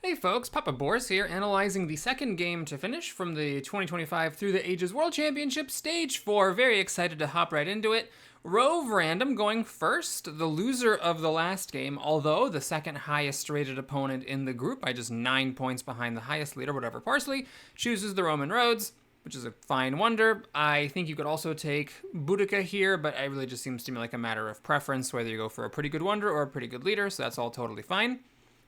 Hey folks, Papa Boris here, analyzing the second game to finish from the 2025 Through the Ages World Championship Stage 4. Very excited to hop right into it. Rove Random going first, the loser of the last game, although the second highest rated opponent in the group, by just 9 points behind the highest leader, whatever Parsley, chooses the Roman roads, which is a fine wonder. I think you could also take Boudica here, but it really just seems to me like a matter of preference, whether you go for a pretty good wonder or a pretty good leader, so that's all totally fine.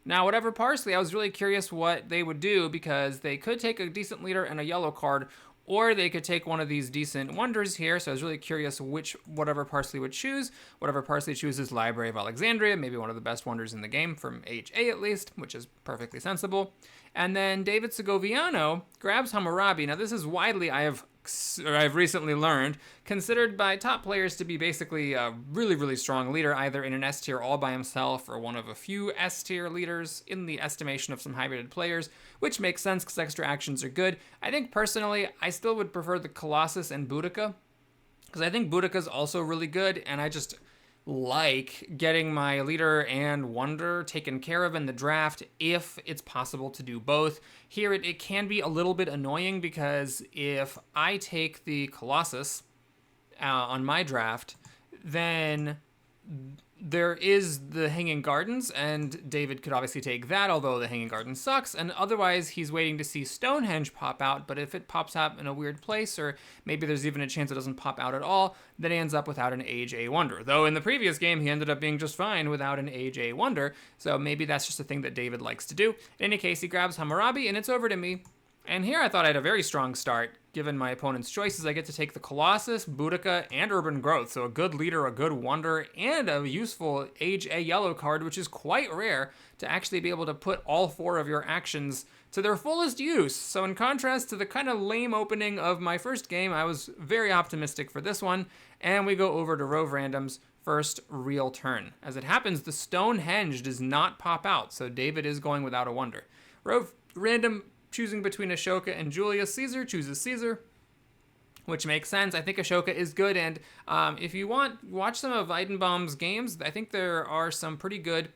Now, whatever Parsley, I was really curious what they would do because they could take a decent leader and a yellow card, or they could take one of these decent wonders here. So I was really curious whatever Parsley would choose. Whatever Parsley chooses, Library of Alexandria, maybe one of the best wonders in the game from HA at least, which is perfectly sensible. And then David Segoviano grabs Hammurabi. Now, this is widely, I've recently learned, considered by top players to be basically a really, really strong leader, either in an S tier all by himself or one of a few S tier leaders in the estimation of some high-rated players, which makes sense because extra actions are good. I think personally, I still would prefer the Colossus and Boudica, because I think Boudica's also really good, and I just like getting my leader and wonder taken care of in the draft if it's possible to do both. Here it can be a little bit annoying because if I take the Colossus on my draft, then there is the Hanging Gardens, and David could obviously take that, although the Hanging Garden sucks, and otherwise he's waiting to see Stonehenge pop out, but if it pops out in a weird place, or maybe there's even a chance it doesn't pop out at all, then he ends up without an Age A Wonder. Though in the previous game, he ended up being just fine without an Age A Wonder, so maybe that's just a thing that David likes to do. In any case, he grabs Hammurabi, and it's over to me. And here I thought I had a very strong start. Given my opponent's choices, I get to take the Colossus, Boudica, and Urban Growth. So a good leader, a good wonder, and a useful Age A yellow card, which is quite rare to actually be able to put all four of your actions to their fullest use. So in contrast to the kind of lame opening of my first game, I was very optimistic for this one. And we go over to Rove Random's first real turn. As it happens, the Stonehenge does not pop out, so David is going without a wonder. Rove Random, choosing between Ashoka and Julius Caesar, chooses Caesar, which makes sense. I think Ashoka is good, and if you watch some of Weidenbaum's games. I think there are some pretty good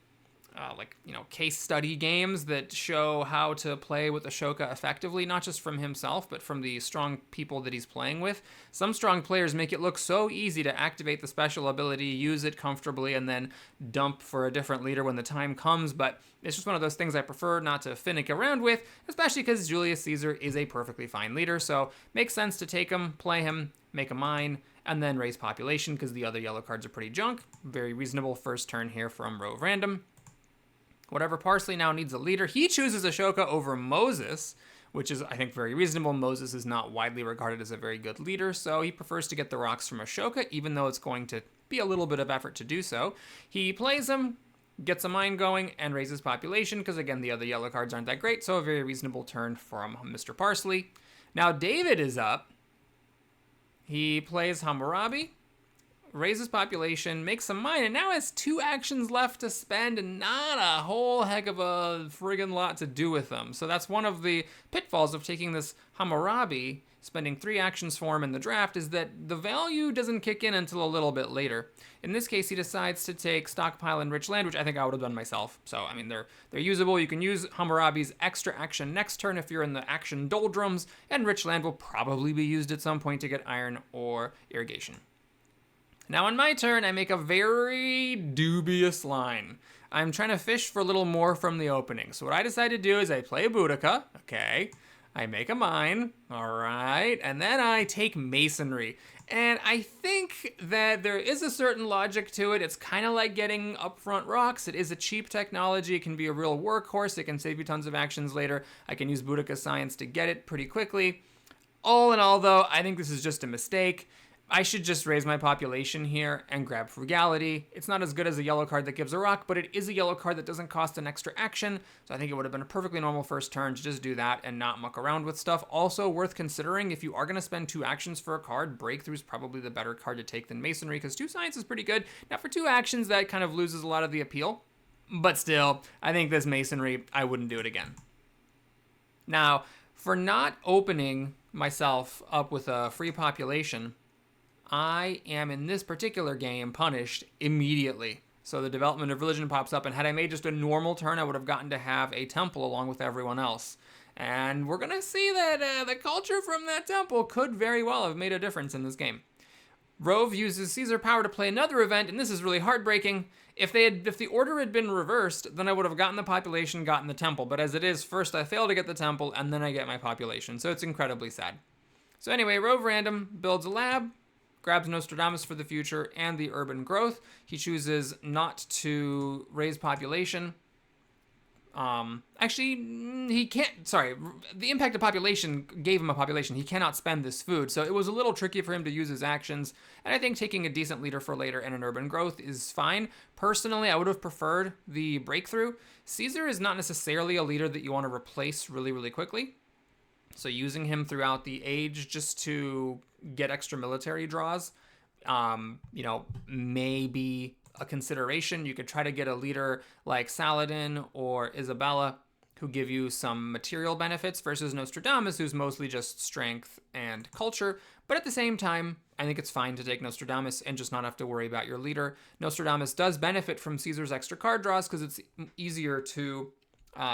case study games that show how to play with Ashoka effectively, not just from himself, but from the strong people that he's playing with. Some strong players make it look so easy to activate the special ability, use it comfortably, and then dump for a different leader when the time comes, but it's just one of those things I prefer not to finick around with, especially because Julius Caesar is a perfectly fine leader, so makes sense to take him, play him, make a mine, and then raise population because the other yellow cards are pretty junk. Very reasonable first turn here from Rove Random. Whatever Parsley now needs a leader. He chooses Ashoka over Moses, which is, I think, very reasonable. Moses is not widely regarded as a very good leader, so he prefers to get the rocks from Ashoka, even though it's going to be a little bit of effort to do so. He plays him, gets a mine going, and raises population, because, again, the other yellow cards aren't that great, so a very reasonable turn from Mr. Parsley. Now David is up. He plays Hammurabi, raises population, makes some mine, and now has 2 actions left to spend and not a whole heck of a friggin' lot to do with them. So that's one of the pitfalls of taking this Hammurabi, spending 3 actions for him in the draft, is that the value doesn't kick in until a little bit later. In this case, he decides to take Stockpile and Rich Land, which I think I would have done myself. So, I mean, they're usable. You can use Hammurabi's extra action next turn if you're in the action doldrums, and Rich Land will probably be used at some point to get iron or irrigation. Now on my turn, I make a very dubious line. I'm trying to fish for a little more from the opening. So what I decide to do is I play Boudica, okay, I make a mine, alright, and then I take Masonry. And I think that there is a certain logic to it. It's kind of like getting upfront rocks. It is a cheap technology. It can be a real workhorse. It can save you tons of actions later. I can use Boudica Science to get it pretty quickly. All in all, though, I think this is just a mistake. I should just raise my population here and grab Frugality. It's not as good as a yellow card that gives a rock, but it is a yellow card that doesn't cost an extra action, so I think it would have been a perfectly normal first turn to just do that and not muck around with stuff. Also worth considering, if you are going to spend 2 actions for a card, Breakthrough is probably the better card to take than Masonry, because 2 Science is pretty good. Now for 2 actions, that kind of loses a lot of the appeal, but still, I think this Masonry, I wouldn't do it again. Now, for not opening myself up with a free population, I am in this particular game punished immediately. So the development of religion pops up, and had I made just a normal turn, I would have gotten to have a temple along with everyone else. And we're going to see that the culture from that temple could very well have made a difference in this game. Rove uses Caesar power to play another event, and this is really heartbreaking. If the order had been reversed, then I would have gotten the population, gotten the temple. But as it is, first I fail to get the temple, and then I get my population. So it's incredibly sad. So anyway, Rove Random builds a lab, grabs Nostradamus for the future and the urban growth. He chooses not to raise population. Actually, he can't, sorry, the impact of population gave him a population. He cannot spend this food, so it was a little tricky for him to use his actions, and I think taking a decent leader for later and an urban growth is fine. Personally, I would have preferred the breakthrough. Caesar is not necessarily a leader that you want to replace really, really quickly, so using him throughout the age just to get extra military draws, may be a consideration. You could try to get a leader like Saladin or Isabella who give you some material benefits versus Nostradamus, who's mostly just strength and culture. But at the same time, I think it's fine to take Nostradamus and just not have to worry about your leader. Nostradamus does benefit from Caesar's extra card draws because it's easier to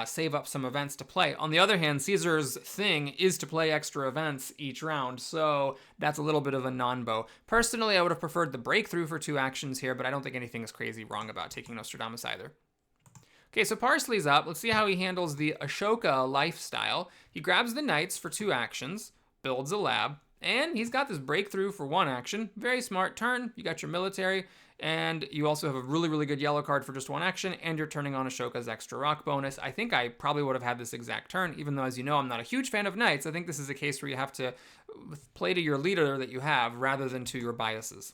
save up some events to play. On the other hand, Caesar's thing is to play extra events each round, so that's a little bit of a non-bow. Personally, I would have preferred the breakthrough for 2 actions here, but I don't think anything is crazy wrong about taking Nostradamus either. Okay, so Parsley's up. Let's see how he handles the Ashoka lifestyle. He grabs the Knights for 2 actions, builds a lab, and he's got this breakthrough for 1 action. Very smart turn. You got your military, and you also have a really, really good yellow card for just 1 action, and you're turning on Ashoka's extra rock bonus. I think I probably would have had this exact turn, even though, as you know, I'm not a huge fan of Knights. I think this is a case where you have to play to your leader that you have rather than to your biases.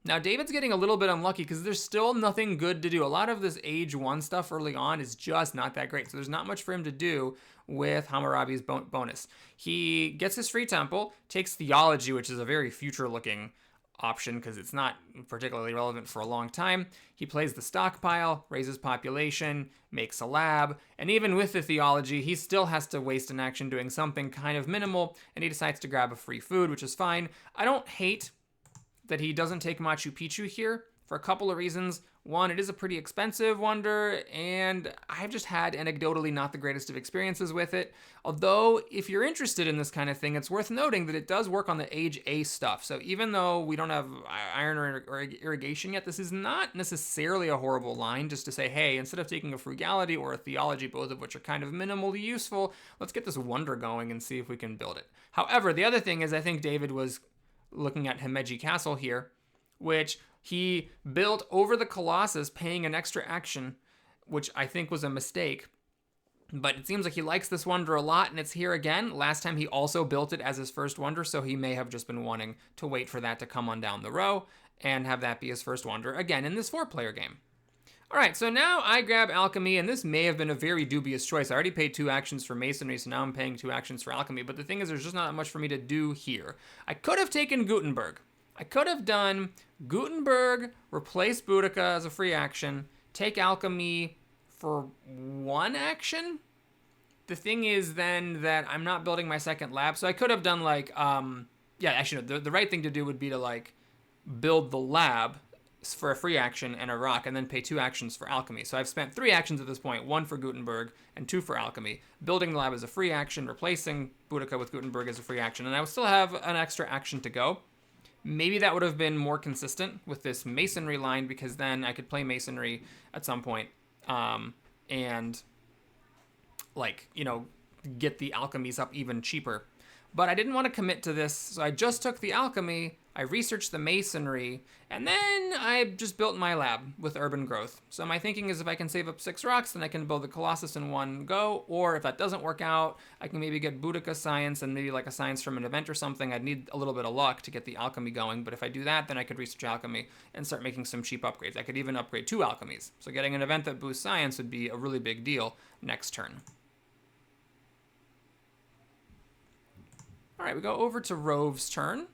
Now, David's getting a little bit unlucky because there's still nothing good to do. A lot of this age 1 stuff early on is just not that great, so there's not much for him to do with Hammurabi's bonus. He gets his free temple, takes theology, which is a very future-looking option because it's not particularly relevant for a long time. He plays the stockpile, raises population, makes a lab, and even with the theology, he still has to waste an action doing something kind of minimal, and he decides to grab a free food, which is fine. I don't hate that he doesn't take Machu Picchu here for a couple of reasons. One, it is a pretty expensive wonder, and I've just had anecdotally not the greatest of experiences with it. Although, if you're interested in this kind of thing, it's worth noting that it does work on the age A stuff. So even though we don't have iron or irrigation yet, this is not necessarily a horrible line just to say, hey, instead of taking a frugality or a theology, both of which are kind of minimally useful, let's get this wonder going and see if we can build it. However, the other thing is I think David was looking at Himeji Castle here, which he built over the Colossus, paying an extra action, which I think was a mistake. But it seems like he likes this wonder a lot, and it's here again. Last time he also built it as his first wonder, so he may have just been wanting to wait for that to come on down the row and have that be his first wonder again in this 4-player game. All right, so now I grab Alchemy, and this may have been a very dubious choice. I already paid 2 actions for Masonry, so now I'm paying 2 actions for Alchemy. But the thing is, there's just not much for me to do here. I could have taken Gutenberg. I could have done Gutenberg, replace Boudica as a free action, take Alchemy for 1 action. The thing is then that I'm not building my second lab, so I could have done like, the right thing to do would be to like build the lab for a free action and a rock, and then pay 2 actions for Alchemy. So I've spent 3 actions at this point, 1 for Gutenberg and 2 for Alchemy. Building the lab as a free action, replacing Boudica with Gutenberg as a free action, and I would still have an extra action to go. Maybe that would have been more consistent with this Masonry line, because then I could play Masonry at some point, and get the Alchemies up even cheaper. But I didn't want to commit to this, so I just took the Alchemy, I researched the Masonry, and then I just built my lab with urban growth. So my thinking is if I can save up 6 rocks, then I can build the Colossus in 1 go, or if that doesn't work out, I can maybe get Boudica science and maybe like a science from an event or something. I'd need a little bit of luck to get the Alchemy going, but if I do that, then I could research Alchemy and start making some cheap upgrades. I could even upgrade 2 Alchemies. So getting an event that boosts science would be a really big deal next turn. All right, we go over to Rove's turn.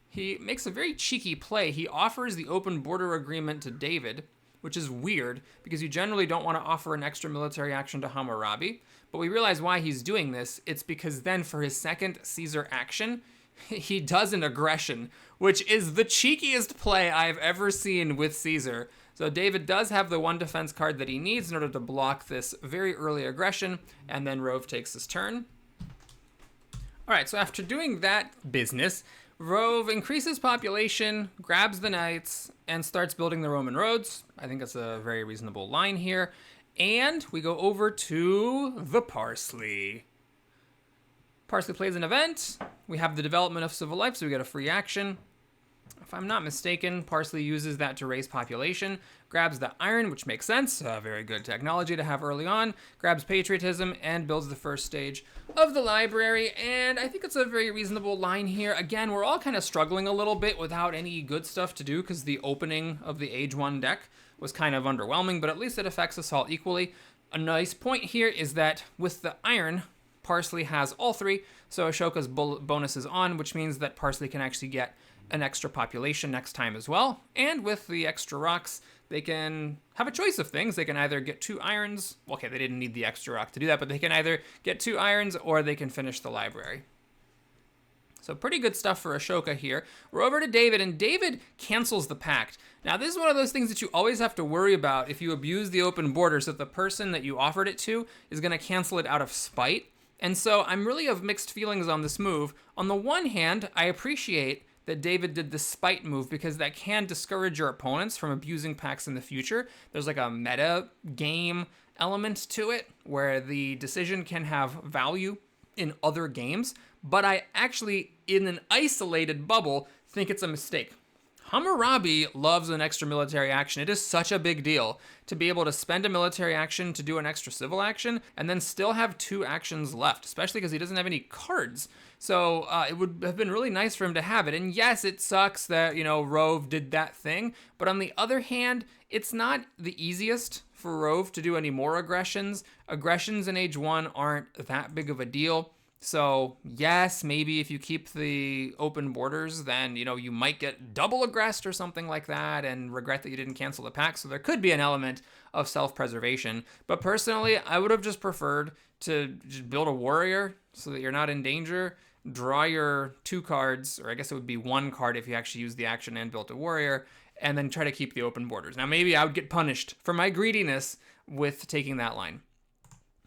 He makes a very cheeky play. He offers the open border agreement to David, which is weird because you generally don't want to offer an extra military action to Hammurabi. But we realize why he's doing this. It's because then for his second Caesar action, he does an aggression, which is the cheekiest play I've ever seen with Caesar. So David does have the one defense card that he needs in order to block this very early aggression, and then Rove takes his turn. All right, so after doing that business, Rove increases population, grabs the knights, and starts building the Roman roads. I think that's a very reasonable line here. And we go over to the Parsley. Parsley plays an event. We have the development of civil life, so we get a free action. If I'm not mistaken, Parsley uses that to raise population, grabs the iron, which makes sense, very good technology to have early on, grabs patriotism, and builds the first stage of the library, and I think it's a very reasonable line here. Again, we're all kind of struggling a little bit without any good stuff to do, because the opening of the Age 1 deck was kind of underwhelming, but at least it affects us all equally. A nice point here is that with the iron, Parsley has all three, so Ashoka's bonus is on, which means that Parsley can actually get an extra population next time as well. And with the extra rocks, they can have a choice of things. They can either get 2 irons. Okay, they didn't need the extra rock to do that, but they can either get 2 irons or they can finish the library. So pretty good stuff for Ashoka here. We're over to David, and David cancels the pact. Now, this is one of those things that you always have to worry about if you abuse the open borders, that the person that you offered it to is going to cancel it out of spite. And so I'm really of mixed feelings on this move. On the one hand, I appreciate that David did the spite move because that can discourage your opponents from abusing pacts in the future. There's like a meta game element to it where the decision can have value in other games, but I actually, in an isolated bubble, think it's a mistake. Hammurabi loves an extra military action. It is such a big deal to be able to spend a military action to do an extra civil action and then still have 2 actions left, especially because he doesn't have any cards. So it would have been really nice for him to have it. And yes, it sucks that, Rove did that thing. But on the other hand, it's not the easiest for Rove to do any more aggressions. Aggressions in Age 1 aren't that big of a deal. So yes, maybe if you keep the open borders, then, you might get double aggressed or something like that and regret that you didn't cancel the pact. So there could be an element of self-preservation. But personally, I would have just preferred to just build a warrior so that you're not in danger, draw your 2 cards, or I guess it would be 1 card if you actually used the action and built a warrior, and then try to keep the open borders. Now, maybe I would get punished for my greediness with taking that line.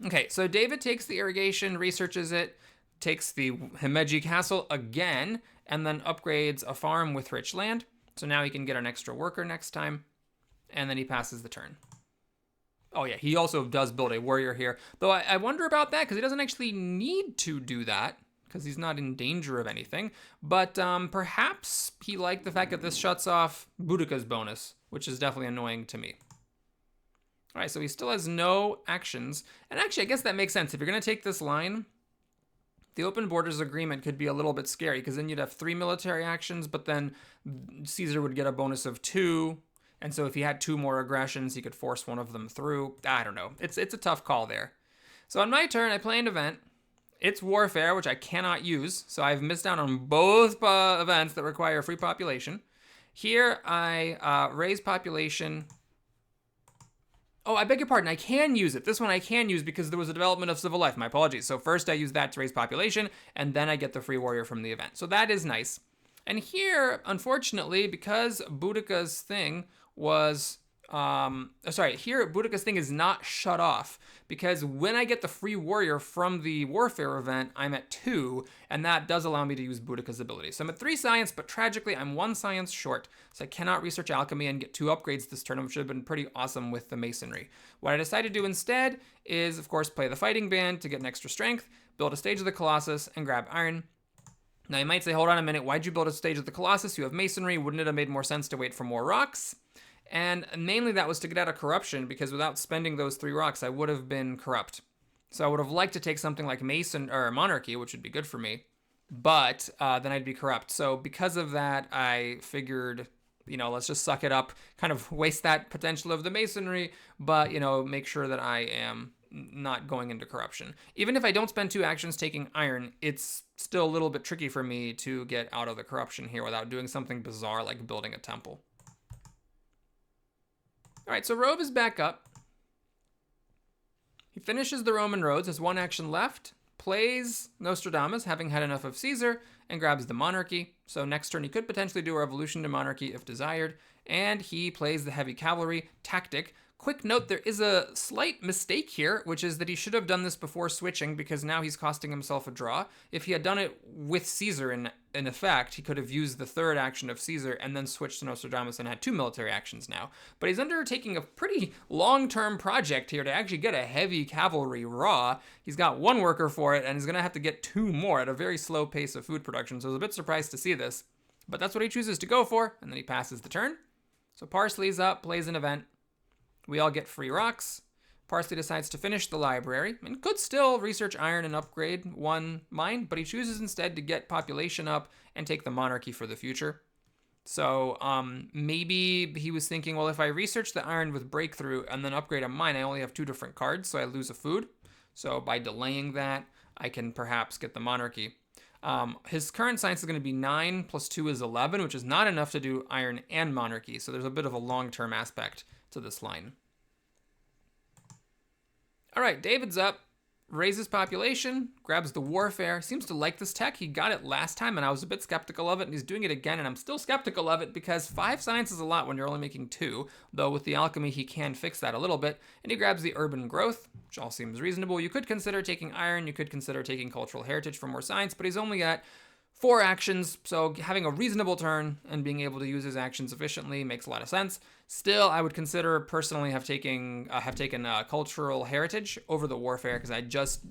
Okay, so David takes the irrigation, researches it, takes the Himeji Castle again, and then upgrades a farm with rich land. So now he can get an extra worker next time, and then he passes the turn. Oh yeah, he also does build a warrior here, though I wonder about that because he doesn't actually need to do that because he's not in danger of anything. But perhaps he liked the fact that this shuts off Boudica's bonus, which is definitely annoying to me. All right, so he still has no actions. And actually, I guess that makes sense. If you're going to take this line, the open borders agreement could be a little bit scary because then you'd have 3 military actions, but then Caesar would get a bonus of 2. And so if he had 2 more aggressions, he could force one of them through. I don't know. It's a tough call there. So on my turn, I play an event. It's warfare, which I cannot use. So I've missed out on both events that require free population. Here, I raise population. Oh, I beg your pardon. I can use it. This one I can use because there was a development of civil life. My apologies. So first I use that to raise population, and then I get the free warrior from the event. So that is nice. And here, unfortunately, because Boudica's thing was... here Boudica's thing is not shut off because when I get the free warrior from the warfare event, I'm at 2, and that does allow me to use Boudica's ability. So I'm at 3 science, but tragically I'm 1 science short, so I cannot research alchemy and get 2 upgrades this turn, which would have been pretty awesome with the masonry. What I decided to do instead is, of course, play the fighting band to get an extra strength, build a stage of the Colossus, and grab iron. Now you might say, hold on a minute, why'd you build a stage of the Colossus? You have masonry. Wouldn't it have made more sense to wait for more rocks? And mainly that was to get out of corruption, because without spending those 3 rocks, I would have been corrupt. So I would have liked to take something like Mason or Monarchy, which would be good for me, but then I'd be corrupt. So because of that, I figured, let's just suck it up, kind of waste that potential of the Masonry, but, make sure that I am not going into corruption. Even if I don't spend 2 actions taking iron, it's still a little bit tricky for me to get out of the corruption here without doing something bizarre like building a temple. All right, so Rove is back up. He finishes the Roman roads, has 1 action left, plays Nostradamus, having had enough of Caesar, and grabs the monarchy. So next turn he could potentially do a revolution to monarchy if desired, and he plays the heavy cavalry tactic. Quick note, there is a slight mistake here, which is that he should have done this before switching, because now he's costing himself a draw. If he had done it with Caesar in effect, he could have used the third action of Caesar and then switched to Nostradamus and had 2 military actions now. But he's undertaking a pretty long-term project here to actually get a heavy cavalry raw. He's got 1 worker for it, and he's going to have to get 2 more at a very slow pace of food production, so I was a bit surprised to see this. But that's what he chooses to go for, and then he passes the turn. So Parsley's up, plays an event. We all get free rocks. Parsley decides to finish the library and could still research iron and upgrade 1 mine, but he chooses instead to get population up and take the monarchy for the future. So maybe he was thinking, well, if I research the iron with breakthrough and then upgrade a mine, I only have 2 different cards, so I lose a food. So by delaying that, I can perhaps get the monarchy. His current science is going to be 9 plus 2 is 11, which is not enough to do iron and monarchy. So there's a bit of a long-term aspect to this line. All right, David's up, raises population, grabs the warfare, seems to like this tech. He got it last time and I was a bit skeptical of it, and he's doing it again, and I'm still skeptical of it because 5 science is a lot when you're only making 2, though with the alchemy he can fix that a little bit, and he grabs the urban growth, which all seems reasonable. You could consider taking iron, you could consider taking cultural heritage for more science, but he's only at 4 actions, so having a reasonable turn and being able to use his actions efficiently makes a lot of sense. Still, I would consider personally have taken cultural heritage over the warfare, because I just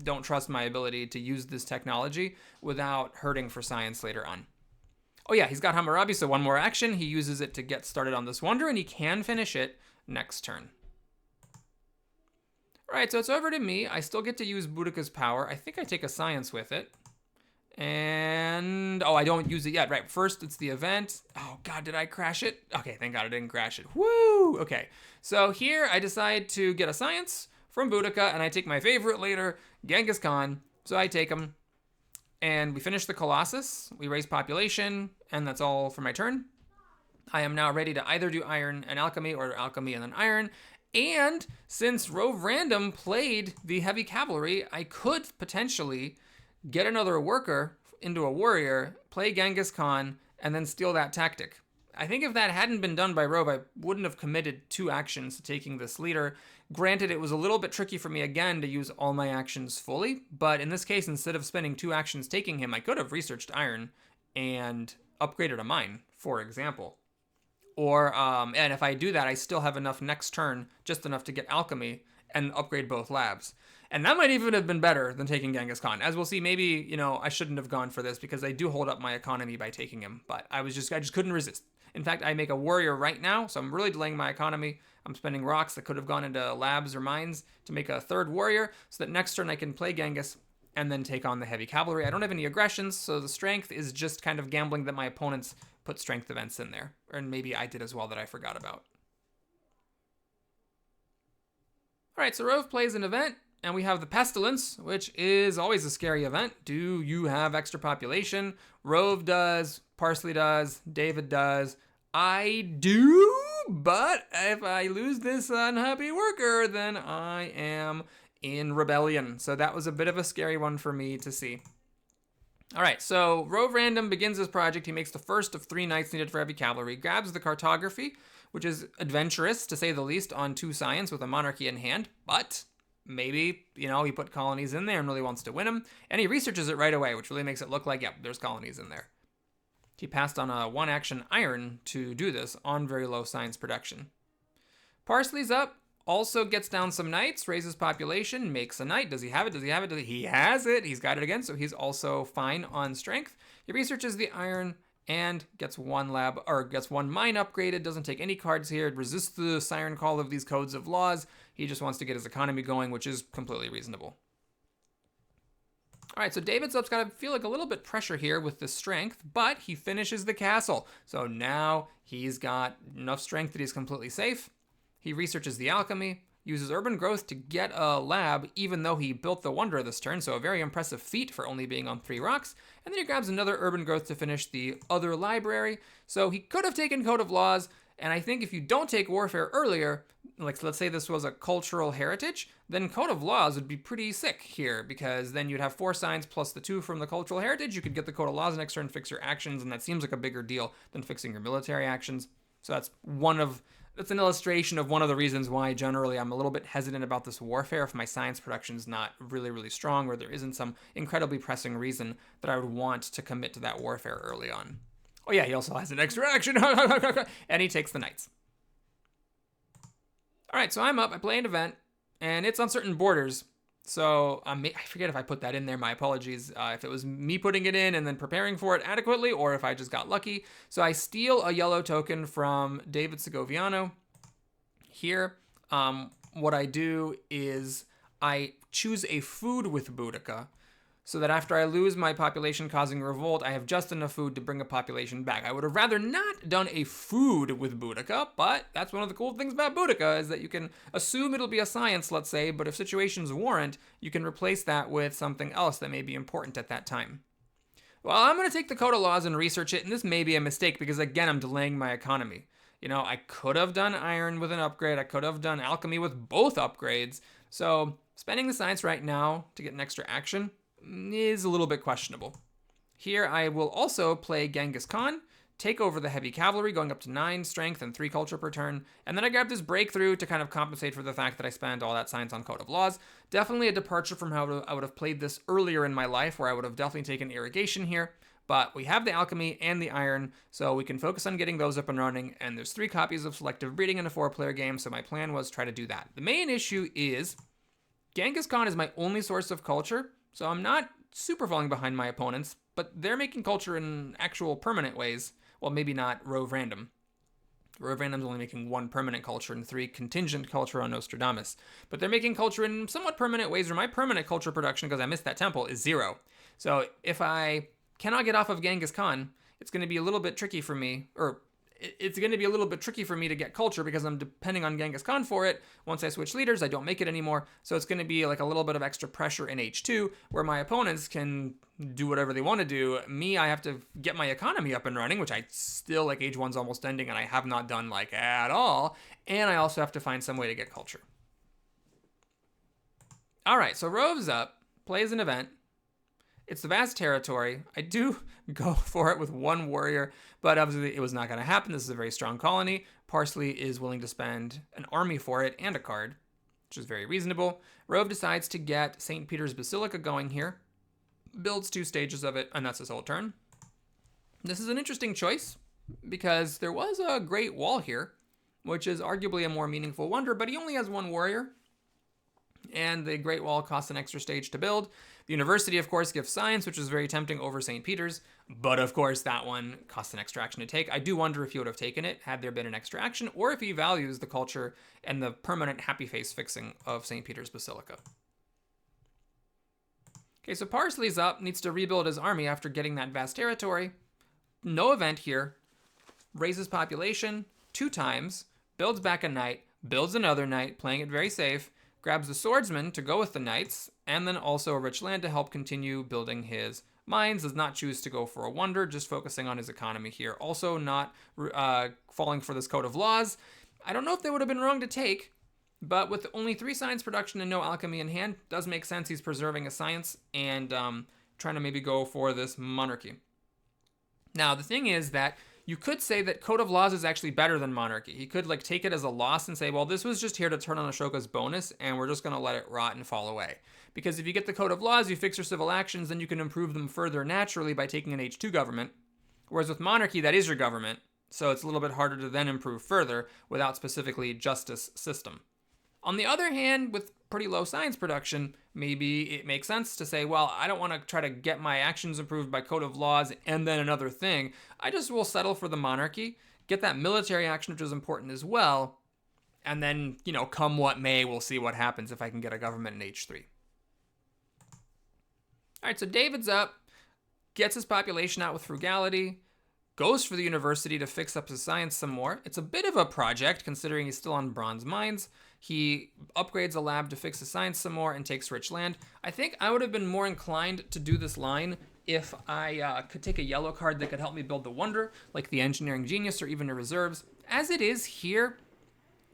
don't trust my ability to use this technology without hurting for science later on. Oh yeah, he's got Hammurabi, so 1 more action. He uses it to get started on this wonder, and he can finish it next turn. All right, so it's over to me. I still get to use Boudica's power. I think I take a science with it. And, oh, I don't use it yet. Right, first it's the event. Oh, God, did I crash it? Okay, thank God I didn't crash it. Woo! Okay, so here I decide to get a science from Boudica, and I take my favorite leader, Genghis Khan. So I take him, and we finish the Colossus. We raise population, and that's all for my turn. I am now ready to either do iron and alchemy, or alchemy and then iron. And since Rove Random played the heavy cavalry, I could potentially get another worker into a warrior, play Genghis Khan, and then steal that tactic. I think if that hadn't been done by Rove, I wouldn't have committed 2 actions to taking this leader. Granted, it was a little bit tricky for me again to use all my actions fully, but in this case, instead of spending 2 actions taking him, I could have researched iron and upgraded a mine, for example. Or, and if I do that, I still have enough next turn, just enough to get alchemy and upgrade both labs. And that might even have been better than taking Genghis Khan. As we'll see, maybe, I shouldn't have gone for this because I do hold up my economy by taking him, but I just couldn't resist. In fact, I make a warrior right now, so I'm really delaying my economy. I'm spending rocks that could have gone into labs or mines to make a 3rd warrior, so that next turn I can play Genghis and then take on the heavy cavalry. I don't have any aggressions, so the strength is just kind of gambling that my opponents put strength events in there. Or maybe I did as well that I forgot about. All right, so Rove plays an event. And we have the Pestilence, which is always a scary event. Do you have extra population? Rove does, Parsley does, David does. I do, but if I lose this unhappy worker, then I am in rebellion. So that was a bit of a scary one for me to see. All right, so Rove Random begins his project. He makes the first of 3 knights needed for heavy cavalry, grabs the cartography, which is adventurous, to say the least, on 2 science with a monarchy in hand, but maybe, he put colonies in there and really wants to win them. And he researches it right away, which really makes it look like, yep, there's colonies in there. He passed on a 1-action iron to do this on very low science production. Parsley's up, also gets down some knights, raises population, makes a knight. Does he have it? Does he have it? He has it. He's got it again, so he's also fine on strength. He researches the iron and gets 1 mine upgraded, doesn't take any cards here, resists the siren call of these codes of laws. He just wants to get his economy going, which is completely reasonable. All right, so David's up's got to feel like a little bit pressure here with the strength, but he finishes the castle. So now he's got enough strength that he's completely safe. He researches the alchemy, uses urban growth to get a lab, even though he built the wonder this turn, so a very impressive feat for only being on 3 rocks. And then he grabs another urban growth to finish the other library. So he could have taken Code of Laws And I think if you don't take warfare earlier, like let's say this was a cultural heritage, then Code of Laws would be pretty sick here, because then you'd have 4 signs plus the 2 from the cultural heritage. You could get the Code of Laws next turn, fix your actions, and that seems like a bigger deal than fixing your military actions. So that's an illustration of one of the reasons why generally I'm a little bit hesitant about this warfare if my science production is not really, really strong, or there isn't some incredibly pressing reason that I would want to commit to that warfare early on. Oh yeah, he also has an extra action, and he takes the knights. All right, so I'm up. I play an event, and it's on certain borders. So I forget if I put that in there. My apologies if it was me putting it in and then preparing for it adequately, or if I just got lucky. So I steal a yellow token from David Segoviano. Here, what I do is I choose a food with Boudica, so that after I lose my population causing revolt, I have just enough food to bring a population back. I would have rather not done a food with Boudica, but that's one of the cool things about Boudica, is that you can assume it'll be a science, let's say, but if situations warrant, you can replace that with something else that may be important at that time. Well, I'm going to take the Code of Laws and research it, and this may be a mistake because, again, I'm delaying my economy. You know, I could have done iron with an upgrade. I could have done alchemy with both upgrades. So spending the science right now to get an extra action is a little bit questionable. Here I will also play Genghis Khan, take over the heavy cavalry, going up to 9 strength and 3 culture per turn, and then I grab this breakthrough to kind of compensate for the fact that I spent all that science on Code of Laws. Definitely a departure from how I would have played this earlier in my life, where I would have definitely taken irrigation here, but we have the alchemy and the iron, so we can focus on getting those up and running, and there's 3 copies of selective breeding in a 4-player game, so my plan was try to do that. The main issue is Genghis Khan is my only source of culture, so I'm not super falling behind my opponents, but they're making culture in actual permanent ways. Well, maybe not Rove Random. Rove Random's only making 1 permanent culture and 3 contingent culture on Nostradamus. But they're making culture in somewhat permanent ways, where my permanent culture production, because I missed that temple, is 0. So if I cannot get off of Genghis Khan, it's going to be a little bit tricky for me, to get culture, because I'm depending on Genghis Khan for it. Once I switch leaders, I don't make it anymore. So it's going to be like a little bit of extra pressure in H2, where my opponents can do whatever they want to do. Me, I have to get my economy up and running, which I still, like, Age 1's almost ending, and I have not done, like, at all. And I also have to find some way to get culture. All right, so Rove's up, plays an event. It's the vast territory. I do go for it with 1 warrior, but obviously it was not going to happen. This is a very strong colony. Parsley is willing to spend an army for it and a card, which is very reasonable. Rove decides to get St. Peter's Basilica going here, builds 2 stages of it, and that's his whole turn. This is an interesting choice, because there was a Great Wall here, which is arguably a more meaningful wonder, but he only has 1 warrior, and the Great Wall costs an extra stage to build. The University, of course, gives science, which is very tempting over St. Peter's, but of course that one costs an extra action to take. I do wonder if he would have taken it had there been an extra action, or if he values the culture and the permanent happy face fixing of St. Peter's Basilica. Okay, so Parsley's up, needs to rebuild his army after getting that vast territory. No event here. Raises population 2 times, builds back a knight, builds another knight, playing it very safe, grabs the swordsman to go with the knights, and then also a rich land to help continue building his mines. Does not choose to go for a wonder, just focusing on his economy here. Also not falling for this Code of Laws. I don't know if they would have been wrong to take, but with only 3 science production and no alchemy in hand, does make sense. He's preserving a science and trying to maybe go for this monarchy. Now, the thing is that you could say that Code of Laws is actually better than Monarchy. He could, like, take it as a loss and say, well, this was just here to turn on Ashoka's bonus, and we're just going to let it rot and fall away. Because if you get the Code of Laws, you fix your civil actions, then you can improve them further naturally by taking an H2 government. Whereas with Monarchy, that is your government, so it's a little bit harder to then improve further without specifically justice system. On the other hand, with pretty low science production, maybe it makes sense to say, well, I don't want to try to get my actions improved by Code of Laws and then another thing. I just will settle for the monarchy, get that military action, which is important as well, and then, you know, come what may, we'll see what happens if I can get a government in H3. All right, so David's up, gets his population out with frugality, goes for the university to fix up his science some more. It's a bit of a project, considering he's still on bronze mines. He upgrades a lab to fix his science some more and takes rich land. I think I would have been more inclined to do this line if I could take a yellow card that could help me build the wonder, like the engineering genius or even the reserves. As it is here,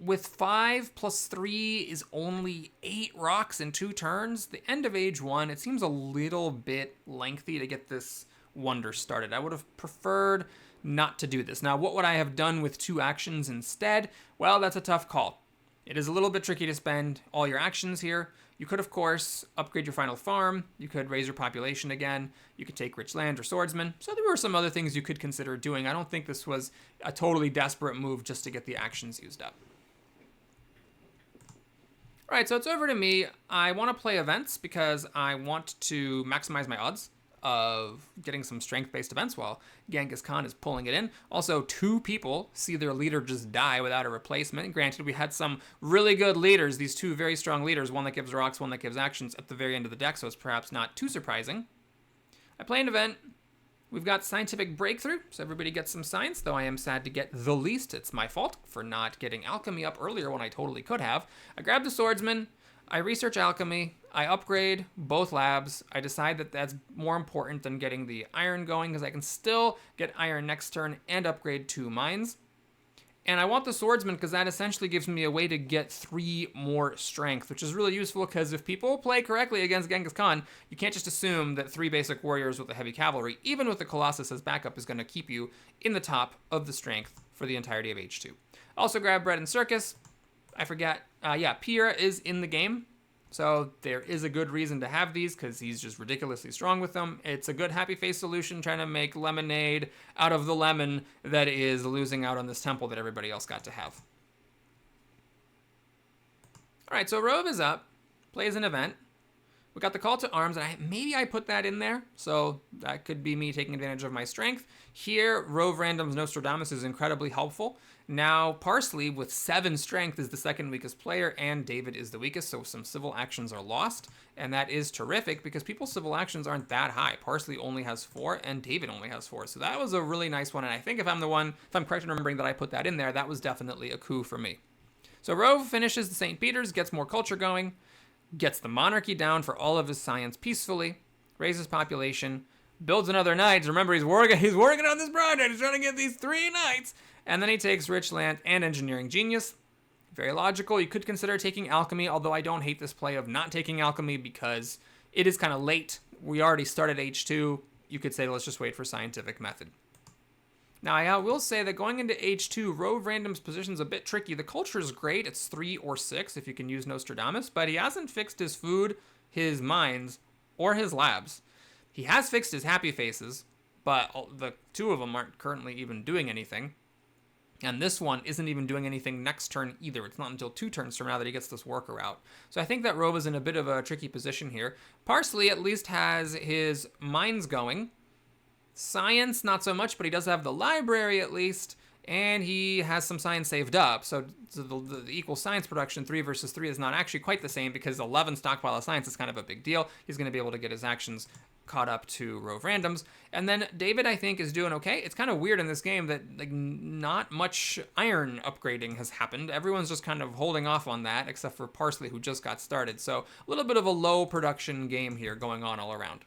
with 5 plus 3 is only 8 rocks in 2 turns, the end of Age 1, it seems a little bit lengthy to get this wonder started. I would have preferred not to do this. Now, what would I have done with 2 actions instead? Well, that's a tough call. It is a little bit tricky to spend all your actions here. You could, of course, upgrade your final farm. You could raise your population again. You could take rich land or swordsman. So there were some other things you could consider doing. I don't think this was a totally desperate move just to get the actions used up. All right, so it's over to me. I want to play events because I want to maximize my odds of getting some strength-based events while Genghis Khan is pulling it in. Also, 2 people see their leader just die without a replacement. Granted, we had some really good leaders, these 2 very strong leaders, one that gives rocks, one that gives actions at the very end of the deck, so it's perhaps not too surprising. I play an event. We've got Scientific Breakthrough, so everybody gets some science, though I am sad to get the least. It's my fault for not getting Alchemy up earlier when I totally could have. I grab the Swordsman. I research Alchemy, I upgrade both labs. I decide that that's more important than getting the iron going because I can still get iron next turn and upgrade 2 mines. And I want the Swordsman because that essentially gives me a way to get 3 more strength, which is really useful because if people play correctly against Genghis Khan, you can't just assume that 3 basic warriors with a heavy cavalry, even with the Colossus as backup, is going to keep you in the top of the strength for the entirety of H2. Also grab Bread and Circus. I forget. Pierre is in the game. So there is a good reason to have these because he's just ridiculously strong with them. It's a good happy face solution trying to make lemonade out of the lemon that is losing out on this temple that everybody else got to have. All right, so Rove is up, plays an event. We got the Call to Arms, and maybe I put that in there, so that could be me taking advantage of my strength. Here, Rove Random's Nostradamus is incredibly helpful. Now, Parsley, with 7 strength, is the second weakest player, and David is the weakest, so some civil actions are lost, and that is terrific because people's civil actions aren't that high. Parsley only has 4, and David only has 4, so that was a really nice one, and I think if I'm correct in remembering that I put that in there, that was definitely a coup for me. So Rove finishes the St. Peter's, gets more culture going, gets the monarchy down for all of his science peacefully, raises population, builds another knight. Remember, he's working on this project. He's trying to get these 3 knights. And then he takes rich land and engineering genius. Very logical. You could consider taking alchemy, although I don't hate this play of not taking alchemy because it is kind of late. We already started H2. You could say, let's just wait for scientific method. Now, I will say that going into H2, Rove Random's position's a bit tricky. The culture is great. It's 3 or 6 if you can use Nostradamus, but he hasn't fixed his food, his mines, or his labs. He has fixed his happy faces, but the 2 of them aren't currently even doing anything. And this one isn't even doing anything next turn either. It's not until 2 turns from now that he gets this worker out. So I think that Rove is in a bit of a tricky position here. Parsley at least has his mines going. Science, not so much, but he does have the library at least, and he has some science saved up. So the equal science production, 3 versus 3, is not actually quite the same because 11 stockpile of science is kind of a big deal. He's going to be able to get his actions caught up to Rove Randoms. And then David, I think, is doing okay. It's kind of weird in this game that not much iron upgrading has happened. Everyone's just kind of holding off on that, except for Parsley, who just got started. So a little bit of a low production game here going on all around.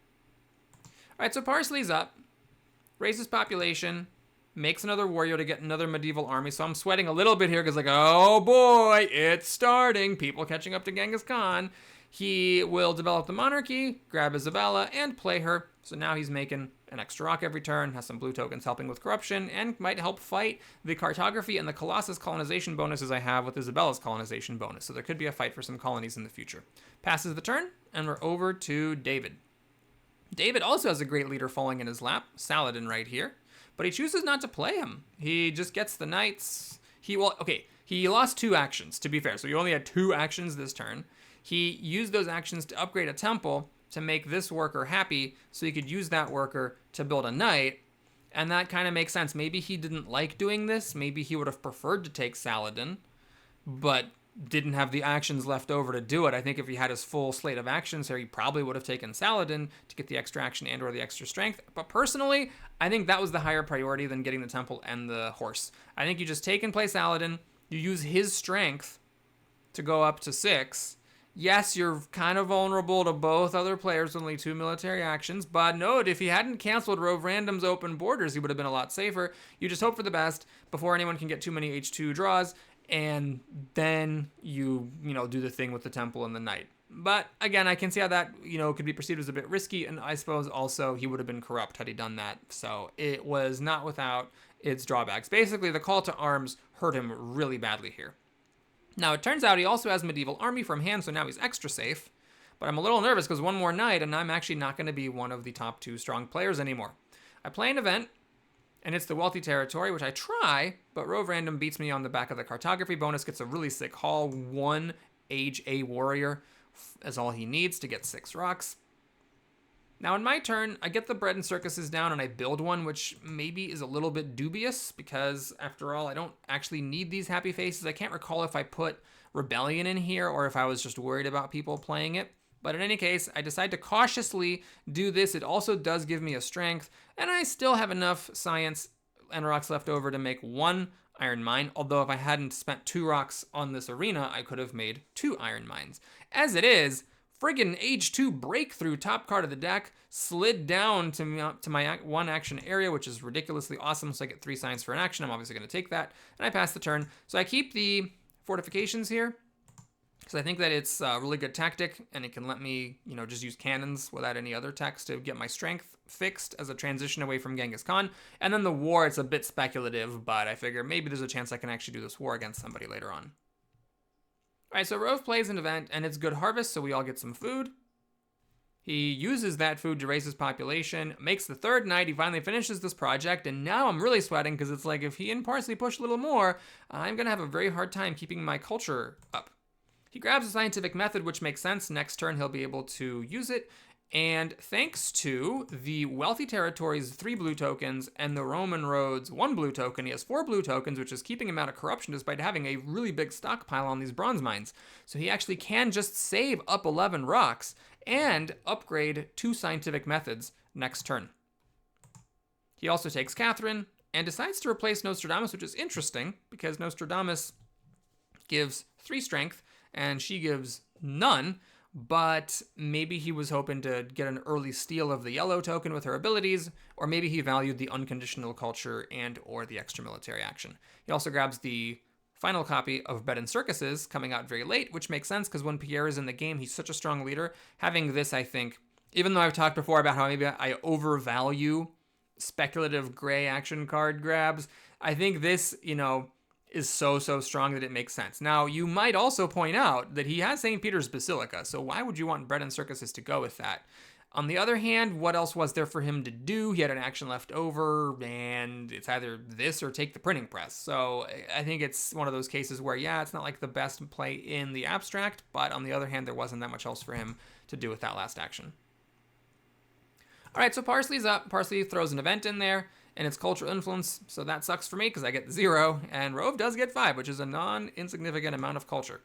All right, so Parsley's up. Raises population, makes another warrior to get another medieval army. So I'm sweating a little bit here because oh boy, it's starting. People catching up to Genghis Khan. He will develop the monarchy, grab Isabella, and play her. So now he's making an extra rock every turn, has some blue tokens helping with corruption, and might help fight the cartography and the Colossus colonization bonuses I have with Isabella's colonization bonus. So there could be a fight for some colonies in the future. Passes the turn, and we're over to David. David also has a great leader falling in his lap, Saladin right here, but he chooses not to play him. He just gets the knights. He lost 2 actions, to be fair, so he only had 2 actions this turn. He used those actions to upgrade a temple to make this worker happy, so he could use that worker to build a knight, and that kind of makes sense. Maybe he didn't like doing this. Maybe he would have preferred to take Saladin, but didn't have the actions left over to do it. I think if he had his full slate of actions here, he probably would have taken Saladin to get the extra action and or the extra strength. But personally, I think that was the higher priority than getting the temple and the horse. I think you just take and play Saladin, you use his strength to go up to 6, Yes, you're kind of vulnerable to both other players with only 2 military actions, but note, if he hadn't canceled Rove Random's open borders, he would have been a lot safer. You just hope for the best before anyone can get too many H2 draws, and then you do the thing with the Temple and the Knight. But again, I can see how that, could be perceived as a bit risky, and I suppose also he would have been corrupt had he done that. So it was not without its drawbacks. Basically, the call to arms hurt him really badly here. Now, it turns out he also has Medieval Army from hand, so now he's extra safe. But I'm a little nervous because one more night, and I'm actually not going to be one of the top 2 strong players anymore. I play an event, and it's the Wealthy Territory, which I try, but Rove Random beats me on the back of the Cartography bonus, gets a really sick haul. 1 Age A Warrior is all he needs to get 6 rocks. Now, in my turn, I get the bread and circuses down and I build one, which maybe is a little bit dubious because, after all, I don't actually need these happy faces. I can't recall if I put Rebellion in here or if I was just worried about people playing it. But in any case, I decide to cautiously do this. It also does give me a strength, and I still have enough science and rocks left over to make 1 iron mine, although if I hadn't spent 2 rocks on this arena, I could have made 2 iron mines. As it is, friggin' Age 2 Breakthrough, top card of the deck, slid down to my 1 action area, which is ridiculously awesome, so I get 3 signs for an action. I'm obviously going to take that, and I pass the turn. So I keep the fortifications here, because I think that it's a really good tactic, and it can let me, just use cannons without any other techs to get my strength fixed as a transition away from Genghis Khan. And then the war, it's a bit speculative, but I figure maybe there's a chance I can actually do this war against somebody later on. Alright, so Rove plays an event, and it's Good Harvest, so we all get some food. He uses that food to raise his population, makes the 3rd night, he finally finishes this project, and now I'm really sweating, because it's like, if he and Parsley push a little more, I'm going to have a very hard time keeping my culture up. He grabs a scientific method, which makes sense. Next turn, he'll be able to use it. And thanks to the Wealthy Territories' 3 blue tokens and the Roman Roads' 1 blue token, he has 4 blue tokens, which is keeping him out of corruption despite having a really big stockpile on these bronze mines. So he actually can just save up 11 rocks and upgrade 2 scientific methods next turn. He also takes Catherine and decides to replace Nostradamus, which is interesting because Nostradamus gives 3 strength and she gives none. But maybe he was hoping to get an early steal of the yellow token with her abilities, or maybe he valued the unconditional culture and or the extra military action. He also grabs the final copy of Bread and Circuses, coming out very late, which makes sense because when Pierre is in the game, he's such a strong leader. Having this, I think, even though I've talked before about how maybe I overvalue speculative gray action card grabs, I think this, is so strong that it makes sense. Now, you might also point out that he has St. Peter's Basilica, so why would you want Bread and Circuses to go with that? On the other hand, what else was there for him to do? He had an action left over, and it's either this or take the printing press. So I think it's one of those cases where, yeah, it's not like the best play in the abstract, but on the other hand, there wasn't that much else for him to do with that last action. All right, so Parsley's up. Parsley throws an event in there, and it's cultural influence, so that sucks for me because I get 0, and Rove does get 5, which is a non-insignificant amount of culture.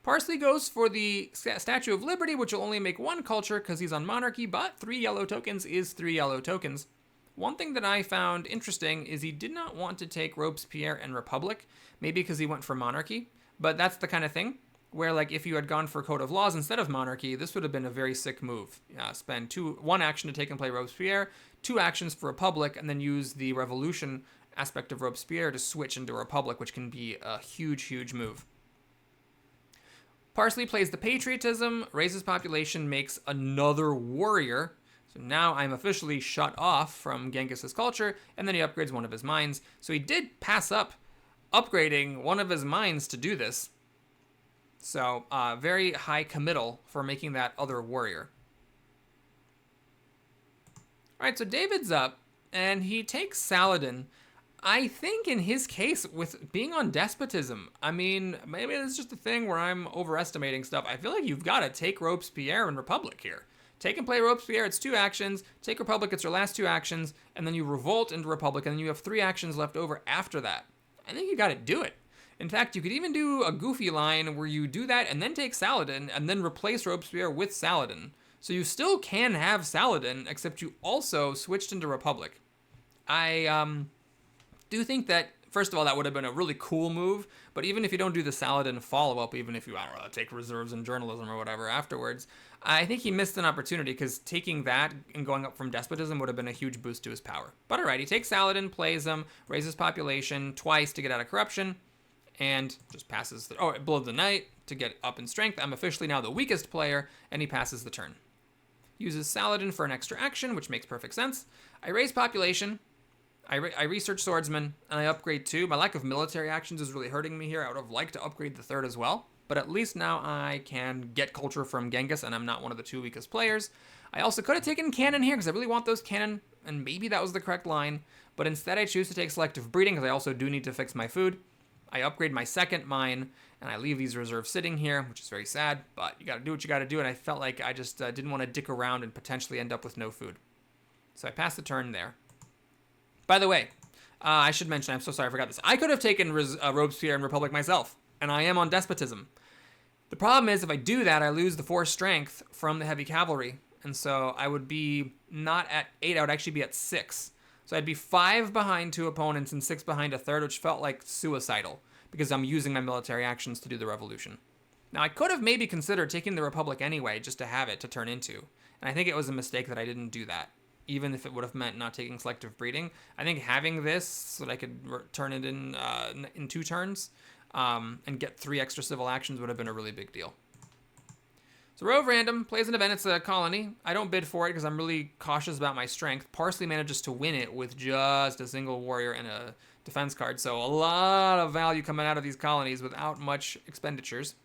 Parsley goes for the Statue of Liberty, which will only make 1 culture because he's on Monarchy, but 3 yellow tokens is 3 yellow tokens. One thing that I found interesting is he did not want to take Robespierre and Republic, maybe because he went for Monarchy, but that's the kind of thing where, like, if you had gone for Code of Laws instead of Monarchy, this would have been a very sick move. Spend 1 action to take and play Robespierre, 2 actions for Republic, and then use the Revolution aspect of Robespierre to switch into Republic, which can be a huge move. Parsley plays the Patriotism, raises population, makes another warrior. So now I'm officially shut off from Genghis's culture, and then he upgrades 1 of his mines. So he did pass up upgrading 1 of his mines to do this. So very high committal for making that other warrior. All right, so David's up, and he takes Saladin. I think in his case, with being on despotism, I mean, maybe it's just a thing where I'm overestimating stuff. I feel like you've got to take Robespierre and Republic here. Take and play Robespierre, it's 2 actions. Take Republic, it's your last 2 actions. And then you revolt into Republic, and then you have 3 actions left over after that. I think you got to do it. In fact, you could even do a goofy line where you do that and then take Saladin and then replace Robespierre with Saladin. So you still can have Saladin, except you also switched into Republic. I do think that First of all, that would have been a really cool move, but even if you don't do the Saladin follow-up, even if you, I don't know, take reserves in journalism or whatever afterwards, I think he missed an opportunity, because taking that and going up from despotism would have been a huge boost to his power. But alright, he takes Saladin, plays him, raises population twice to get out of corruption, and just passes the, Blood of the Night to get up in strength. I'm officially now the weakest player, and he passes the turn. Uses Saladin for an extra action, which makes perfect sense. I raise population, I research Swordsman, and I upgrade 2. My lack of military actions is really hurting me here. I would have liked to upgrade the 3rd as well, but at least now I can get culture from Genghis, and I'm not one of the 2 weakest players. I also could have taken cannon here, because I really want those cannon, and maybe that was the correct line, but instead I choose to take selective breeding, because I also do need to fix my food. I upgrade my 2nd mine, and I leave these reserves sitting here, which is very sad, but you gotta do what you gotta do, and I felt like I just didn't want to dick around and potentially end up with no food. So I pass the turn there. By the way, I should mention, I'm so sorry I forgot this. I could have taken Robespierre and Republic myself, and I am on despotism. The problem is, if I do that, I lose the 4 strength from the heavy cavalry, and so I would be not at 8, I would actually be at 6. So I'd be 5 behind 2 opponents and 6 behind a 3rd, which felt like suicidal, because I'm using my military actions to do the revolution. Now, I could have maybe considered taking the Republic anyway, just to have it to turn into, and I think it was a mistake that I didn't do that, even if it would have meant not taking selective breeding. I think having this so that I could turn it in 2 turns and get 3 extra civil actions would have been a really big deal. So Rove Random plays an event. It's a colony. I don't bid for it because I'm really cautious about my strength. Parsley manages to win it with just a single warrior and a defense card. So a lot of value coming out of these colonies without much expenditures.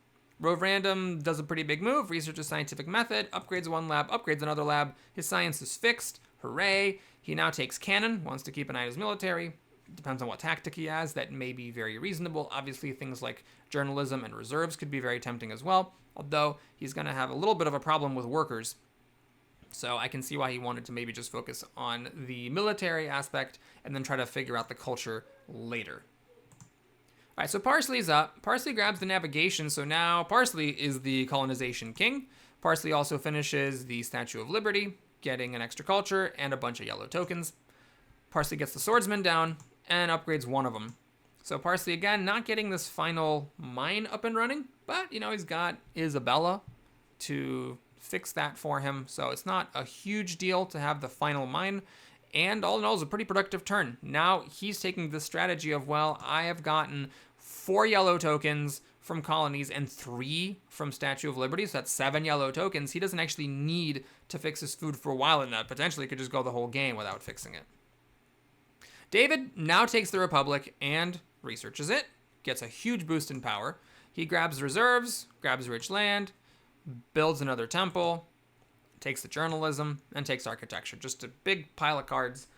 Rove Random does a pretty big move. Researches scientific method. Upgrades 1 lab. Upgrades another lab. His science is fixed. Hooray. He now takes cannon. Wants to keep an eye on his military. Depends on what tactic he has. That may be very reasonable. Obviously, things like journalism and reserves could be very tempting as well. Although, he's going to have a little bit of a problem with workers. So I can see why he wanted to maybe just focus on the military aspect and then try to figure out the culture later. All right, so Parsley's up. Parsley grabs the navigation, so now Parsley is the colonization king. Parsley also finishes the Statue of Liberty, getting an extra culture and a bunch of yellow tokens. Parsley gets the swordsman down and upgrades 1 of them. So Parsley, again, not getting this final mine up and running, but, you know, he's got Isabella to fix that for him. So it's not a huge deal to have the final mine. And all in all, it's a pretty productive turn. Now he's taking the strategy of, well, I have gotten 4 yellow tokens from colonies and 3 from Statue of Liberty. So that's 7 yellow tokens. He doesn't actually need to fix his food for a while in that. Potentially could just go the whole game without fixing it. David now takes the Republic and researches it, gets a huge boost in power. He grabs reserves, grabs rich land, builds another temple, takes the journalism, and takes architecture. Just a big pile of cards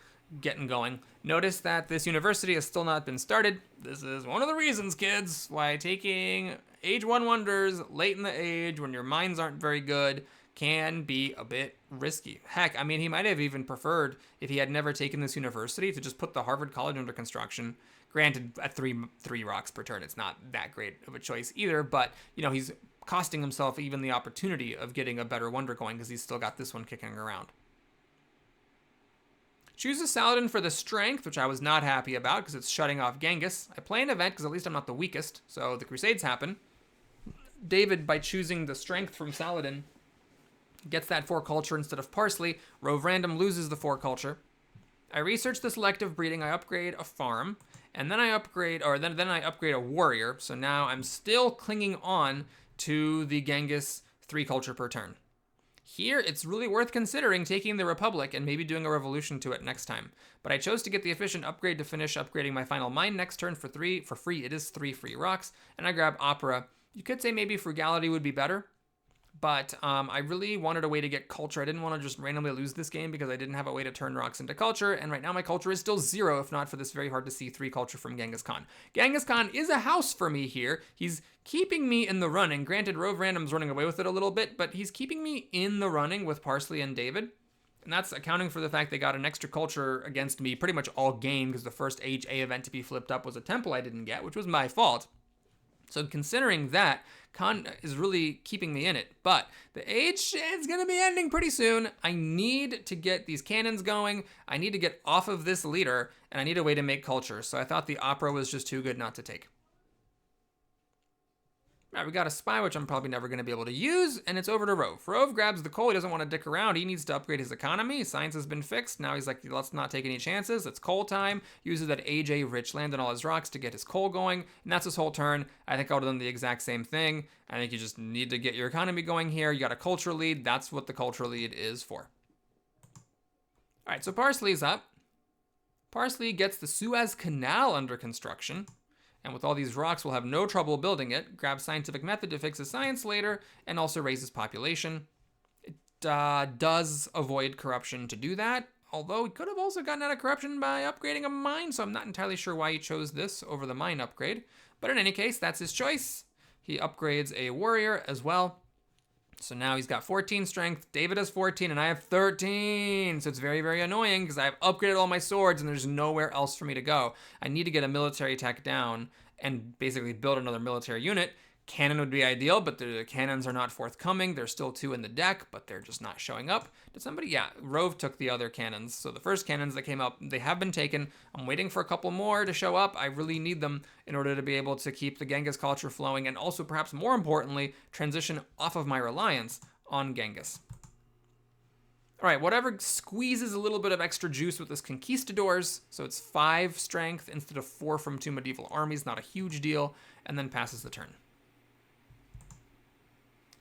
getting going. Notice that this university has still not been started. This is one of the reasons, kids, why taking Age 1 Wonders late in the age when your minds aren't very good can be a bit risky. Heck, I mean, he might have even preferred, if he had never taken this university, to just put the Harvard College under construction. Granted, at three rocks per turn, it's not that great of a choice either, but, you know, he's costing himself even the opportunity of getting a better wonder going because he's still got this one kicking around. Chooses Saladin for the strength, which I was not happy about because it's shutting off Genghis. I play an event because at least I'm not the weakest, so the Crusades happen. David, by choosing the strength from Saladin, gets that 4 culture instead of Parsley. Rove Random loses the 4 culture. I research the selective breeding. I upgrade a farm, and then I upgrade, then I upgrade a warrior. So now I'm still clinging on to the Genghis 3 culture per turn. Here, it's really worth considering taking the Republic and maybe doing a revolution to it next time. But I chose to get the efficient upgrade to finish upgrading my final mine next turn for free. It is 3 free rocks, and I grab Opera. You could say maybe frugality would be better, but I really wanted a way to get culture. I didn't want to just randomly lose this game because I didn't have a way to turn rocks into culture, and right now my culture is still 0, if not for this very hard to see 3 culture from Genghis Khan. Genghis Khan is a house for me here. He's keeping me in the running. Granted, Rove Random's running away with it a little bit, but he's keeping me in the running with Parsley and David, and that's accounting for the fact they got an extra culture against me pretty much all game because the first Age A event to be flipped up was a temple I didn't get, which was my fault. So considering that, Khan is really keeping me in it. But the age is going to be ending pretty soon. I need to get these cannons going. I need to get off of this leader, and I need a way to make culture. So I thought the opera was just too good not to take. All right, we got a spy, which I'm probably never going to be able to use, and it's over to Rove. Rove grabs the coal. He doesn't want to dick around. He needs to upgrade his economy. Science has been fixed. Now he's like, let's not take any chances. It's coal time. Uses that AJ rich land and all his rocks to get his coal going, and that's his whole turn. I think I would have done the exact same thing. I think you just need to get your economy going here. You got a culture lead. That's what the culture lead is for. All right, so Parsley's up. Parsley gets the Suez Canal under construction. And with all these rocks, we'll have no trouble building it. Grab scientific method to fix his science later, and also raises population. It does avoid corruption to do that, although he could have also gotten out of corruption by upgrading a mine, so I'm not entirely sure why he chose this over the mine upgrade. But in any case, that's his choice. He upgrades a warrior as well. So now he's got 14 strength, David has 14, and I have 13. So it's very, very annoying because I've upgraded all my swords and there's nowhere else for me to go. I need to get a military attack down and basically build another military unit. Cannon would be ideal, but the cannons are not forthcoming. There's still 2 in the deck, but they're just not showing up. Did somebody? Yeah, Rove took the other cannons. So the first cannons that came up, they have been taken. I'm waiting for a couple more to show up. I really need them in order to be able to keep the Genghis culture flowing, and also, perhaps more importantly, transition off of my reliance on Genghis. All right, whatever squeezes a little bit of extra juice with this conquistadors. So it's 5 strength instead of 4 from 2 medieval armies. Not a huge deal. And then passes the turn.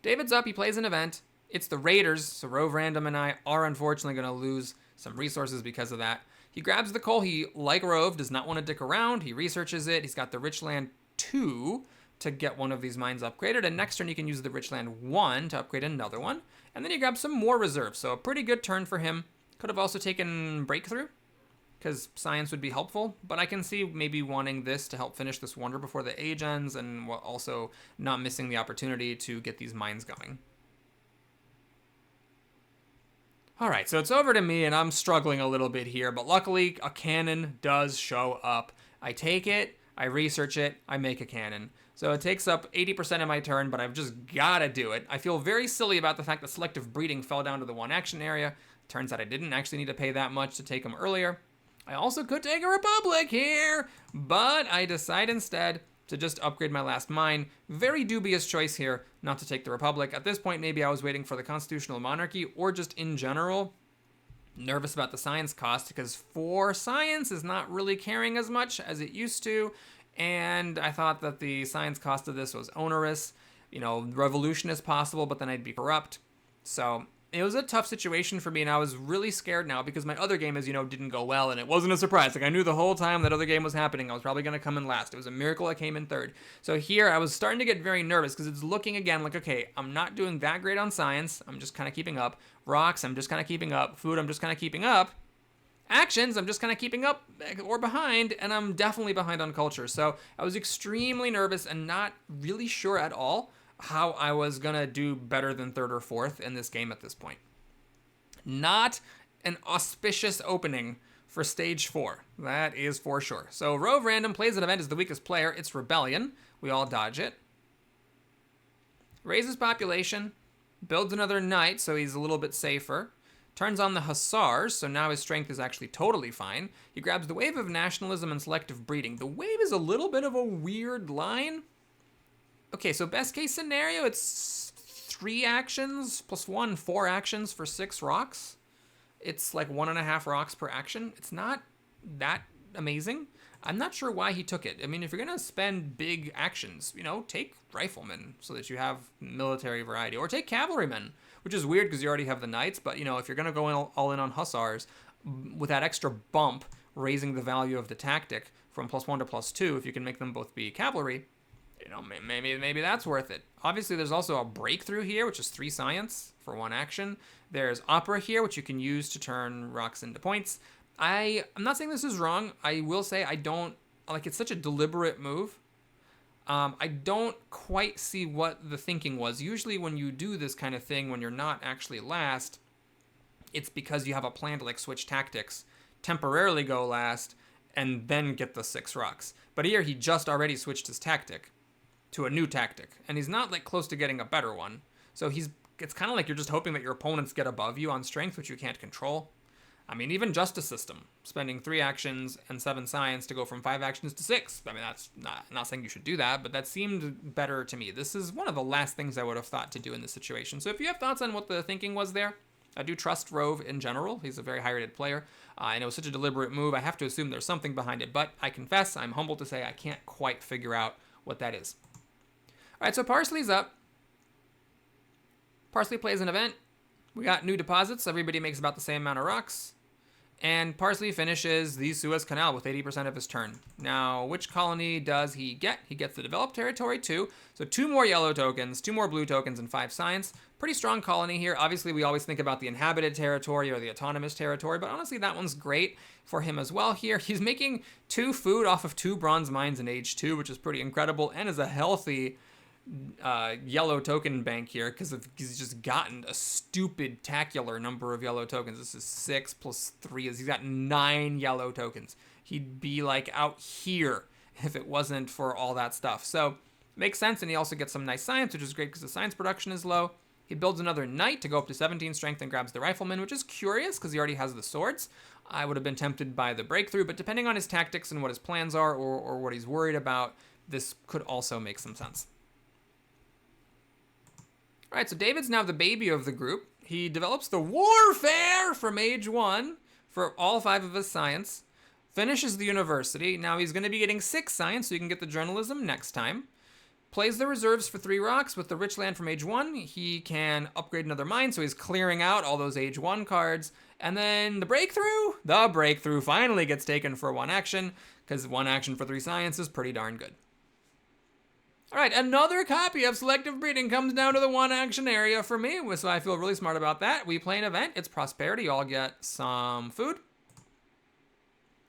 David's up, he plays an event. It's the Raiders, so Rove Random and I are unfortunately going to lose some resources because of that. He grabs the coal. He, like Rove, does not want to dick around. He researches it. He's got the Rich Land 2 to get one of these mines upgraded, and next turn you can use the Rich Land 1 to upgrade another one. And then he grabs some more reserves, so a pretty good turn for him. Could have also taken Breakthrough, because science would be helpful, but I can see maybe wanting this to help finish this wonder before the age ends, and also not missing the opportunity to get these mines going. All right, so it's over to me, and I'm struggling a little bit here, but luckily a cannon does show up. I take it, I research it, I make a cannon. So it takes up 80% of my turn, but I've just gotta do it. I feel very silly about the fact that selective breeding fell down to the 1 action area. Turns out I didn't actually need to pay that much to take them earlier. I also could take a Republic here, but I decide instead to just upgrade my last mine. Very dubious choice here not to take the Republic. At this point, maybe I was waiting for the Constitutional Monarchy, or just in general, nervous about the science cost, because 4 science is not really carrying as much as it used to, and I thought that the science cost of this was onerous. You know, revolution is possible, but then I'd be corrupt. So it was a tough situation for me, and I was really scared now because my other game, as you know, didn't go well, and it wasn't a surprise. Like, I knew the whole time that other game was happening, I was probably going to come in last. It was a miracle I came in third. So here, I was starting to get very nervous because it's looking again like, okay, I'm not doing that great on science. I'm just kind of keeping up. Rocks, I'm just kind of keeping up. Food, I'm just kind of keeping up. Actions, I'm just kind of keeping up or behind, and I'm definitely behind on culture. So I was extremely nervous and not really sure at all how I was going to do better than 3rd or 4th in this game at this point. Not an auspicious opening for stage 4. That is for sure. So Rove Random plays an event as the weakest player. It's Rebellion. We all dodge it. Raises population. Builds another knight, so he's a little bit safer. Turns on the Hussars, so now his strength is actually totally fine. He grabs the Wave of Nationalism and Selective Breeding. The Wave is a little bit of a weird line. Okay, so best case scenario, it's 3 actions plus 1, 4 actions for 6 rocks. It's like 1.5 rocks per action. It's not that amazing. I'm not sure why he took it. I mean, if you're going to spend big actions, you know, take riflemen so that you have military variety. Or take cavalrymen, which is weird because you already have the knights. But, you know, if you're going to go all in on hussars, with that extra bump, raising the value of the tactic from +1 to +2, if you can make them both be cavalry, you know, maybe that's worth it. Obviously, there's also a breakthrough here, which is 3 science for 1 action. There's opera here, which you can use to turn rocks into points. I'm not saying this is wrong. I will say I don't, like, it's such a deliberate move. I don't quite see what the thinking was. Usually when you do this kind of thing, when you're not actually last, it's because you have a plan to, like, switch tactics, temporarily go last, and then get the 6 rocks. But here he just already switched his tactic. to a new tactic, and he's not like close to getting a better one. So it's kind of like you're just hoping that your opponents get above you on strength, which you can't control. I mean, even Justice System, spending 3 actions and 7 science to go from 5 actions to 6. I mean, that's not saying you should do that, but that seemed better to me. This is one of the last things I would have thought to do in this situation. So if you have thoughts on what the thinking was there, I do trust Rove in general. He's a very high-rated player. I know it's such a deliberate move. I have to assume there's something behind it, but I confess, I'm humbled to say I can't quite figure out what that is. All right, so Parsley's up. Parsley plays an event. We got new deposits. Everybody makes about the same amount of rocks. And Parsley finishes the Suez Canal with 80% of his turn. Now, which colony does he get? He gets the developed territory too. So 2 more yellow tokens, 2 more blue tokens, and 5 science. Pretty strong colony here. Obviously, we always think about the inhabited territory or the autonomous territory, but honestly, that one's great for him as well here. He's making 2 food off of 2 bronze mines in age 2, which is pretty incredible, and is a healthy yellow token bank here because he's just gotten a stupid tacular number of yellow tokens. This is 6 plus 3 he's got 9 yellow tokens. He'd be like out here if it wasn't for all that stuff. So makes sense, and he also gets some nice science, which is great because the science production is low. He builds another knight to go up to 17 strength and grabs the rifleman, which is curious because he already has the swords. I would have been tempted by the breakthrough, but depending on his tactics and what his plans are or what he's worried about, this could also make some sense. All right, so David's now the baby of the group. He develops the warfare from age 1 for all 5 of his science, finishes the university. Now he's going to be getting 6 science, so he can get the journalism next time. Plays the reserves for 3 rocks with the rich land from age 1. He can upgrade another mine, so he's clearing out all those age 1 cards. And then the breakthrough finally gets taken for 1 action, because 1 action for 3 science is pretty darn good. All right, another copy of Selective Breeding comes down to the 1 action area for me, so I feel really smart about that. We play an event. It's prosperity. You all get some food.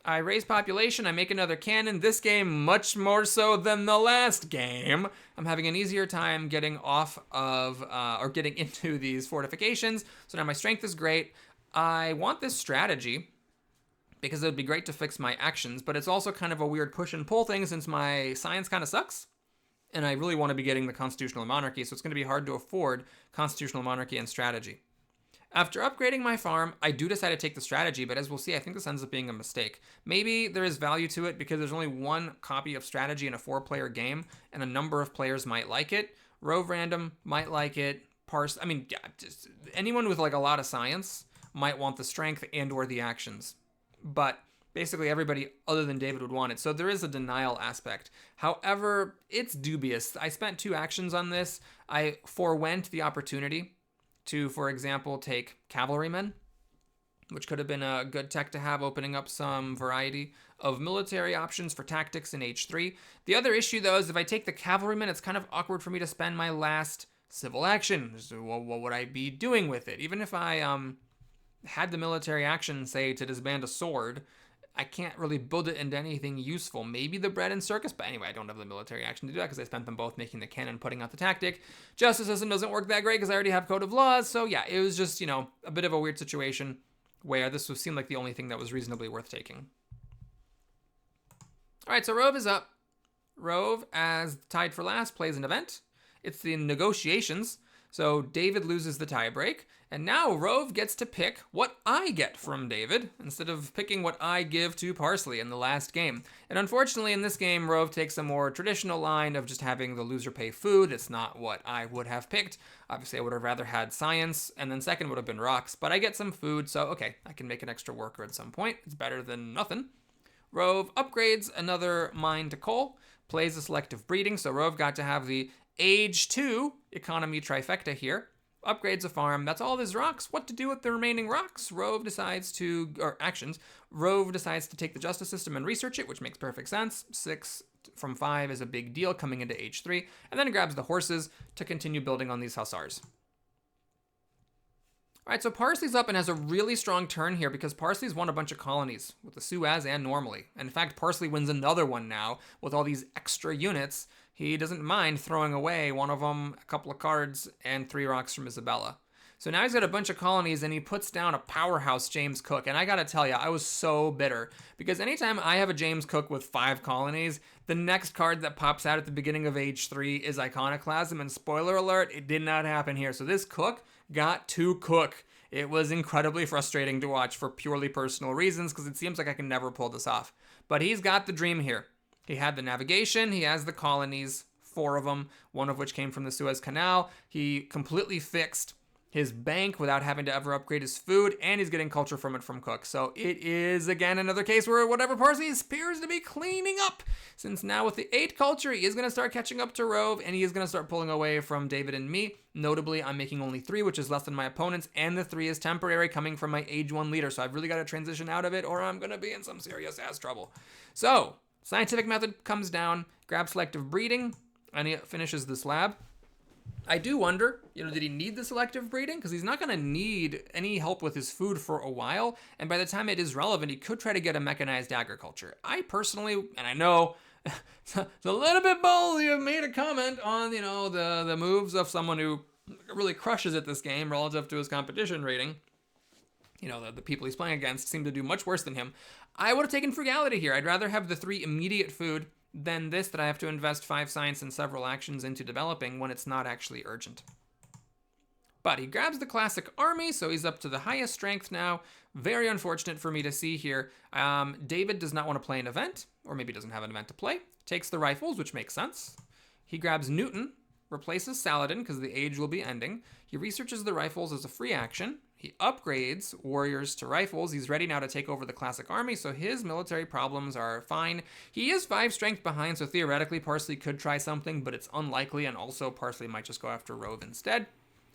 I raise population. I make another cannon. This game, much more so than the last game, I'm having an easier time getting off of, or getting into these fortifications. So now my strength is great. I want this strategy because it would be great to fix my actions, but it's also kind of a weird push and pull thing since my science kind of sucks. And I really want to be getting the constitutional monarchy, so it's going to be hard to afford constitutional monarchy and strategy. After upgrading my farm, I do decide to take the strategy, but as we'll see, I think this ends up being a mistake. Maybe there is value to it because there's only 1 copy of strategy in a 4-player game, and a number of players might like it. Rove Random might like it. Just anyone with like a lot of science might want the strength and or the actions. But basically everybody other than David would want it. So there is a denial aspect. However, it's dubious. I spent 2 actions on this. I forewent the opportunity to, for example, take cavalrymen, which could have been a good tech to have, opening up some variety of military options for tactics in H3. The other issue, though, is if I take the cavalrymen, it's kind of awkward for me to spend my last civil action. So what would I be doing with it? Even if I had the military action, say, to disband a sword, I can't really build it into anything useful. Maybe the bread and circus, but anyway, I don't have the military action to do that because I spent them both making the cannon, putting out the tactic. Justice system doesn't work that great because I already have Code of Laws. So yeah, it was just, a bit of a weird situation where this seemed like the only thing that was reasonably worth taking. All right, so Rove is up. Rove, as tied for last, plays an event. It's the negotiations. So David loses the tiebreak, and now Rove gets to pick what I get from David instead of picking what I give to Parsley in the last game. And unfortunately, in this game, Rove takes a more traditional line of just having the loser pay food. It's not what I would have picked. Obviously, I would have rather had science, and then second would have been rocks, but I get some food, so okay, I can make an extra worker at some point. It's better than nothing. Rove upgrades another mine to coal, plays a selective breeding, so Rove got to have the Age 2 economy trifecta here. Upgrades a farm. That's all of his rocks. What to do with the remaining rocks? Rove decides to take the justice system and research it, which makes perfect sense. 6 from 5 is a big deal coming into Age 3. And then he grabs the horses to continue building on these hussars. All right, so Parsley's up and has a really strong turn here because Parsley's won a bunch of colonies with the Suez and normally. And in fact, Parsley wins another one now with all these extra units. He doesn't mind throwing away one of them, a couple of cards, and 3 rocks from Isabella. So now he's got a bunch of colonies and he puts down a powerhouse James Cook. And I gotta tell you, I was so bitter because anytime I have a James Cook with 5 colonies, the next card that pops out at the beginning of age 3 is Iconoclasm. And spoiler alert, it did not happen here. So this Cook got to cook. It was incredibly frustrating to watch for purely personal reasons because it seems like I can never pull this off. But he's got the dream here. He had the navigation, he has the colonies, 4 of them, one of which came from the Suez Canal. He completely fixed his bank without having to ever upgrade his food, and he's getting culture from it from Cook. So it is, again, another case where whatever Parsley appears to be cleaning up, since now with the 8 culture, he is going to start catching up to Rove, and he is going to start pulling away from David and me. Notably, I'm making only 3, which is less than my opponents, and the 3 is temporary, coming from my age 1 leader, so I've really got to transition out of it, or I'm going to be in some serious ass trouble. So, scientific method comes down, grabs selective breeding, and he finishes this lab. I do wonder, did he need the selective breeding? Because he's not going to need any help with his food for a while, and by the time it is relevant, he could try to get a mechanized agriculture. I personally, and I know it's a little bit ballsy of me to comment on, the moves of someone who really crushes at this game relative to his competition rating. The people he's playing against seem to do much worse than him. I would have taken frugality here. I'd rather have the 3 immediate food than this that I have to invest 5 science and several actions into developing when it's not actually urgent. But he grabs the classic army, so he's up to the highest strength now. Very unfortunate for me to see here. David does not want to play an event, or maybe doesn't have an event to play. Takes the rifles, which makes sense. He grabs Newton, replaces Saladin because the age will be ending. He researches the rifles as a free action. He upgrades warriors to rifles. He's ready now to take over the classic army, so his military problems are fine. He is 5 strength behind, so theoretically Parsley could try something, but it's unlikely, and also Parsley might just go after Rove instead.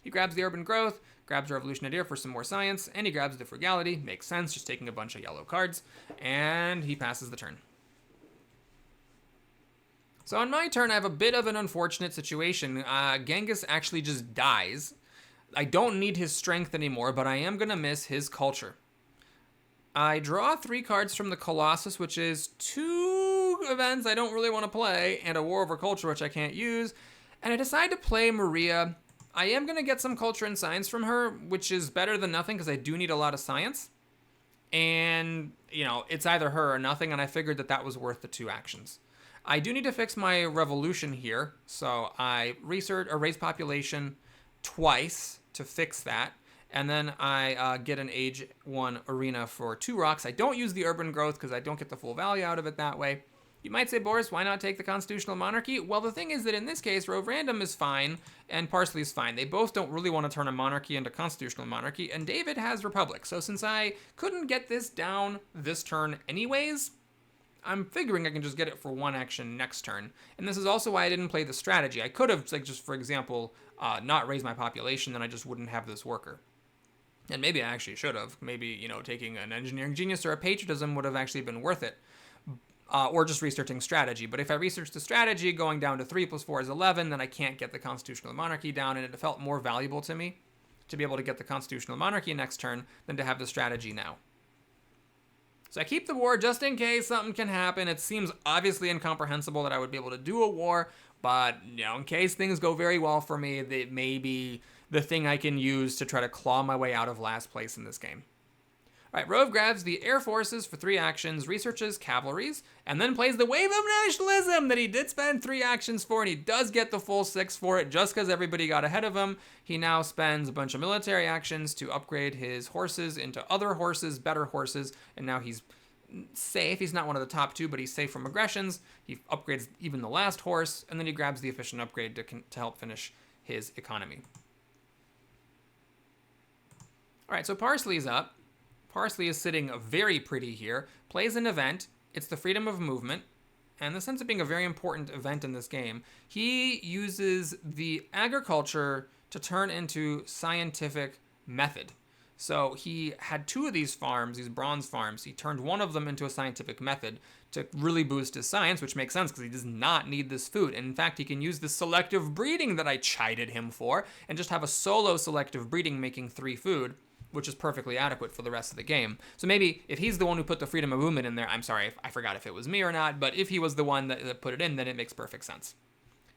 He grabs the urban growth, grabs Revolution Idea for some more science, and he grabs the frugality. Makes sense, just taking a bunch of yellow cards, and he passes the turn. So on my turn, I have a bit of an unfortunate situation. Genghis actually just dies. I don't need his strength anymore, but I am going to miss his culture. I draw 3 cards from the Colossus, which is 2 events I don't really want to play, and a War Over Culture, which I can't use. And I decide to play Maria. I am going to get some culture and science from her, which is better than nothing, because I do need a lot of science. And, it's either her or nothing, and I figured that was worth the 2 actions. I do need to fix my revolution here, so I raise population twice to fix that, and then I get an age 1 arena for 2 rocks. I don't use the urban growth because I don't get the full value out of it that way. You might say, Boris, why not take the constitutional monarchy? Well, the thing is that in this case, Rove Random is fine and Parsley is fine. They both don't really want to turn a monarchy into constitutional monarchy, and David has republic. So since I couldn't get this down this turn anyways, I'm figuring I can just get it for 1 action next turn. And this is also why I didn't play the strategy. I could have, just for example, not raised my population, then I just wouldn't have this worker. And maybe I actually should have. Maybe, taking an engineering genius or a patriotism would have actually been worth it. Or just researching strategy. But if I research the strategy, going down to 3 plus 4 is 11, then I can't get the constitutional monarchy down, and it felt more valuable to me to be able to get the constitutional monarchy next turn than to have the strategy now. So I keep the war just in case something can happen. It seems obviously incomprehensible that I would be able to do a war, but, in case things go very well for me, that may be the thing I can use to try to claw my way out of last place in this game. All right, Rove grabs the Air Forces for 3 actions, researches cavalries, and then plays the Wave of Nationalism that he did spend 3 actions for, and he does get the full 6 for it just because everybody got ahead of him. He now spends a bunch of military actions to upgrade his horses into other horses, better horses, and now he's safe. He's not one of the top 2, but he's safe from aggressions. He upgrades even the last horse, and then he grabs the efficient upgrade to help finish his economy. All right, so Parsley's up. Parsley is sitting very pretty here, plays an event. It's the freedom of movement, and in the sense of being a very important event in this game, he uses the agriculture to turn into scientific method. So he had 2 of these farms, these bronze farms. He turned one of them into a scientific method to really boost his science, which makes sense because he does not need this food. And in fact, he can use the selective breeding that I chided him for and just have a solo selective breeding making 3 food, which is perfectly adequate for the rest of the game. So maybe if he's the one who put the freedom of movement in there, I'm sorry, I forgot if it was me or not, but if he was the one that put it in, then it makes perfect sense.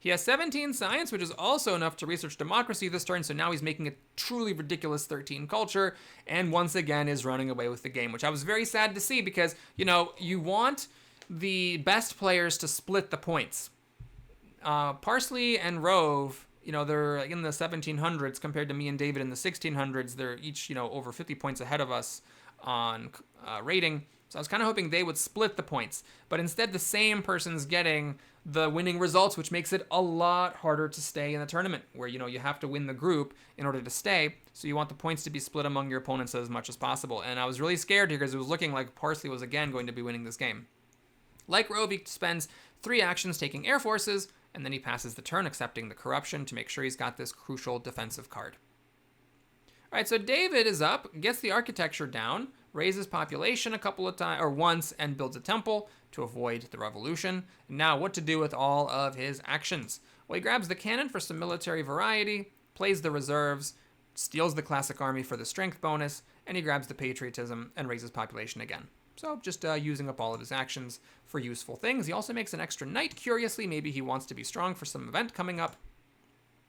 He has 17 science, which is also enough to research democracy this turn, so now he's making a truly ridiculous 13 culture, and once again is running away with the game, which I was very sad to see because, you want the best players to split the points. Parsley and Rove, they're in the 1700s compared to me and David in the 1600s. They're each, over 50 points ahead of us on rating. So I was kind of hoping they would split the points. But instead, the same person's getting the winning results, which makes it a lot harder to stay in the tournament, where, you have to win the group in order to stay. So you want the points to be split among your opponents as much as possible. And I was really scared here because it was looking like Parsley was again going to be winning this game. Like Rove, he spends 3 actions taking Air Forces, and then he passes the turn accepting the corruption to make sure he's got this crucial defensive card. All right, so David is up, gets the architecture down, raises population a couple of times, or once, and builds a temple to avoid the revolution. Now, what to do with all of his actions? Well, he grabs the cannon for some military variety, plays the reserves, steals the classic army for the strength bonus, and he grabs the patriotism and raises population again. So just using up all of his actions for useful things. He also makes an extra knight, curiously. Maybe he wants to be strong for some event coming up.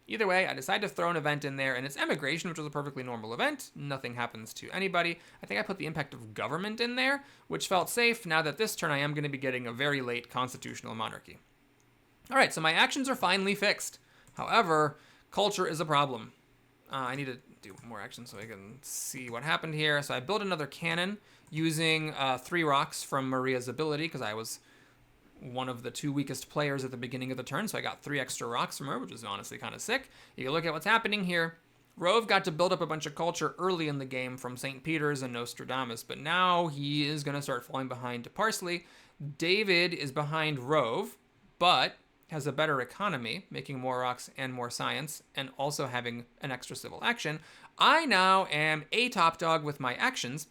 Either way, I decide to throw an event in there, and it's emigration, which was a perfectly normal event. Nothing happens to anybody. I think I put the impact of government in there, which felt safe now that this turn I am going to be getting a very late constitutional monarchy. All right, so my actions are finally fixed. However, culture is a problem. I need to do more actions so I can see what happened here. So I built another cannon using 3 rocks from Maria's ability because I was one of the 2 weakest players at the beginning of the turn, so I got 3 extra rocks from her, which is honestly kind of sick. You look at what's happening here. Rove got to build up a bunch of culture early in the game from St. Peter's and Nostradamus, but now he is going to start falling behind to Parsley. David is behind Rove, but has a better economy, making more rocks and more science, and also having an extra civil action. I now am a top dog with my actions,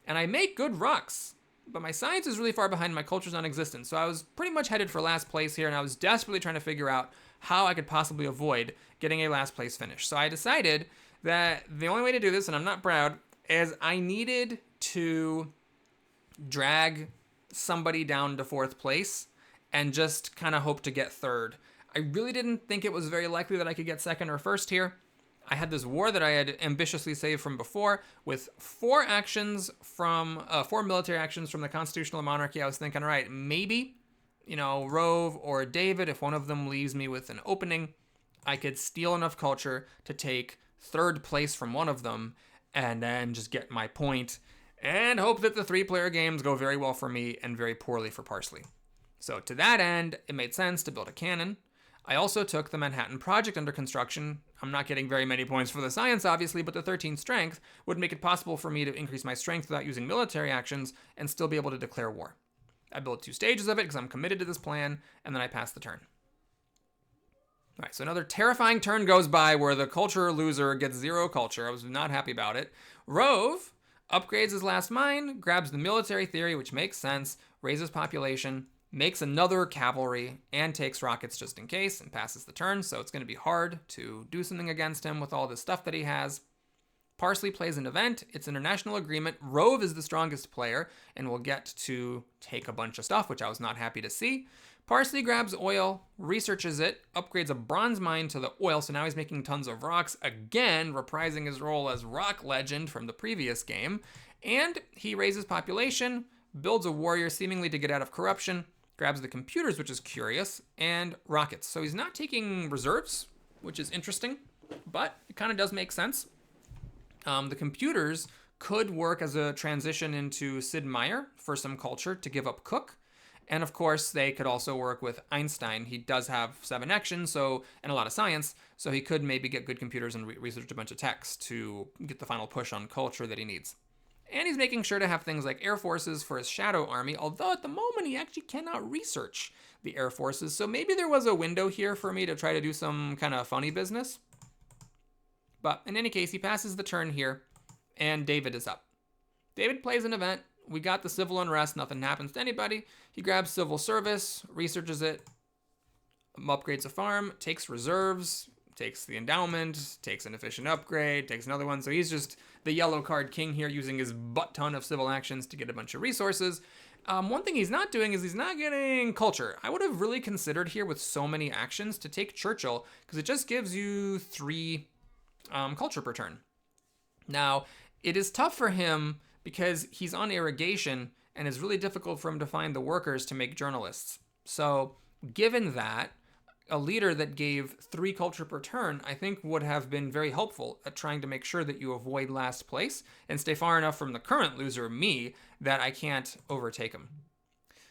and I make good rocks. But my science is really far behind, my culture's non-existent. So I was pretty much headed for last place here, and I was desperately trying to figure out how I could possibly avoid getting a last place finish. So I decided that the only way to do this, and I'm not proud, is I needed to drag somebody down to 4th place and just kind of hope to get 3rd. I really didn't think it was very likely that I could get 2nd or 1st here. I had this war that I had ambitiously saved from before with 4 actions from 4 military actions from the constitutional monarchy. I was thinking, all right, maybe, Rove or David, if one of them leaves me with an opening, I could steal enough culture to take 3rd place from one of them and then just get my point and hope that the 3-player games go very well for me and very poorly for Parsley. So to that end, it made sense to build a cannon. I also took the Manhattan Project under construction. I'm not getting very many points for the science, obviously, but the 13 strength would make it possible for me to increase my strength without using military actions and still be able to declare war. I built 2 stages of it because I'm committed to this plan, and then I passed the turn. All right, so another terrifying turn goes by where the culture loser gets 0 culture. I was not happy about it. Rove upgrades his last mine, grabs the military theory, which makes sense, raises population, makes another cavalry, and takes rockets just in case, and passes the turn, so it's going to be hard to do something against him with all this stuff that he has. Parsley plays an event. It's an international agreement. Rove is the strongest player, and will get to take a bunch of stuff, which I was not happy to see. Parsley grabs oil, researches it, upgrades a bronze mine to the oil, so now he's making tons of rocks, again reprising his role as rock legend from the previous game, and he raises population, builds a warrior seemingly to get out of corruption, grabs the computers, which is curious, and rockets. So he's not taking reserves, which is interesting, but it kind of does make sense. The computers could work as a transition into Sid Meier for some culture to give up Cook. And of course, they could also work with Einstein. He does have 7 actions and a lot of science, so he could maybe get good computers and research a bunch of techs to get the final push on culture that he needs. And he's making sure to have things like Air Forces for his Shadow Army, although at the moment he actually cannot research the Air Forces. So maybe there was a window here for me to try to do some kind of funny business. But in any case, he passes the turn here, and David is up. David plays an event. We got the civil unrest. Nothing happens to anybody. He grabs civil service, researches it, upgrades a farm, takes reserves, takes the endowment, takes an efficient upgrade, takes another one. So he's just the yellow card king here, using his butt ton of civil actions to get a bunch of resources. One thing he's not doing is he's not getting culture. I would have really considered here with so many actions to take Churchill because it just gives you 3 culture per turn. Now, it is tough for him because he's on irrigation and it's really difficult for him to find the workers to make journalists. So, given that, a leader that gave 3 culture per turn, I think would have been very helpful at trying to make sure that you avoid last place and stay far enough from the current loser, me, that I can't overtake him.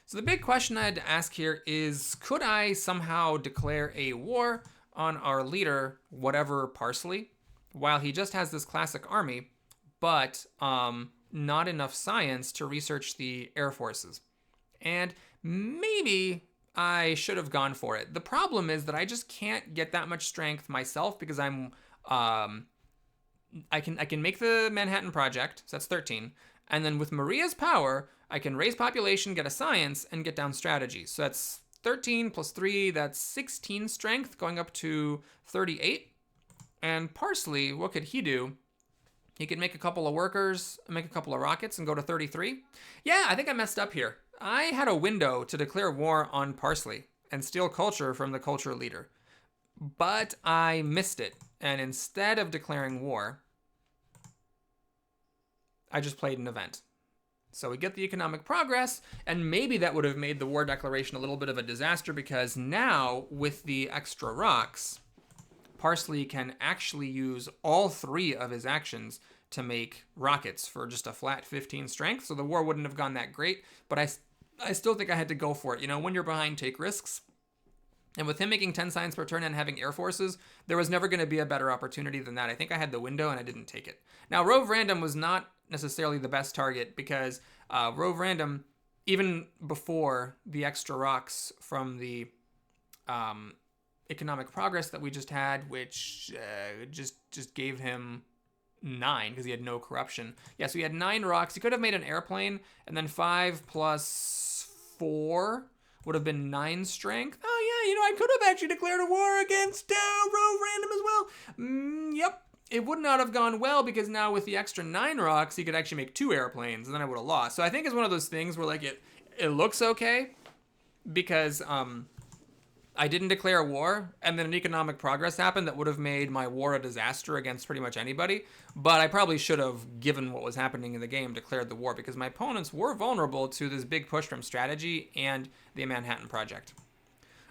So the big question I had to ask here is, could I somehow declare a war on our leader, whatever Parsley, while he just has this classic army, but not enough science to research the air forces? And maybe I should have gone for it. The problem is that I just can't get that much strength myself because I can make the Manhattan Project, so that's 13. And then with Maria's power, I can raise population, get a science, and get down strategy. So that's 13 plus 3, that's 16 strength, going up to 38. And Parsley, what could he do? He could make a couple of workers, make a couple of rockets, and go to 33. Yeah, I think I messed up here. I had a window to declare war on Parsley and steal culture from the culture leader. But I missed it. And instead of declaring war, I just played an event. So we get the economic progress, and maybe that would have made the war declaration a little bit of a disaster because now, with the extra rocks, Parsley can actually use all 3 of his actions to make rockets for just a flat 15 strength. So the war wouldn't have gone that great, but I still think I had to go for it. You know, when you're behind, take risks. And with him making 10 science per turn and having air forces, there was never going to be a better opportunity than that. I think I had the window and I didn't take it. Now, Rove Random was not necessarily the best target because Rove Random, even before the extra rocks from the economic progress that we just had, which just gave him 9 because he had no corruption. Yeah, so he had 9 rocks. He could have made an airplane, and then 5 plus 4 would have been 9 strength. Oh yeah, you know, I could have actually declared a war against Rove Random as well. Yep. It would not have gone well because now with the extra 9 rocks, he could actually make 2 airplanes, and then I would have lost. So I think it's one of those things where like it looks okay because I didn't declare a war, and then an economic progress happened that would have made my war a disaster against pretty much anybody. But I probably should have, given what was happening in the game, declared the war because my opponents were vulnerable to this big push from strategy and the Manhattan Project.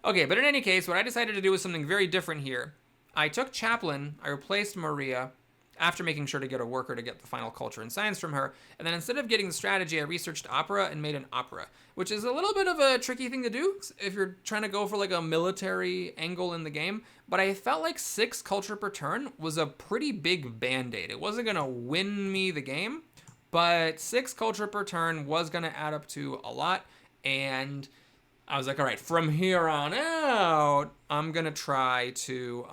Okay, but in any case, what I decided to do was something very different here. I took Chaplin, I replaced Maria, after making sure to get a worker to get the final culture and science from her. And then instead of getting the strategy, I researched opera and made an opera, which is a little bit of a tricky thing to do if you're trying to go for like a military angle in the game. But I felt like 6 culture per turn was a pretty big band-aid. It wasn't going to win me the game, but 6 culture per turn was going to add up to a lot. And I was like, all right, from here on out, I'm going to try to,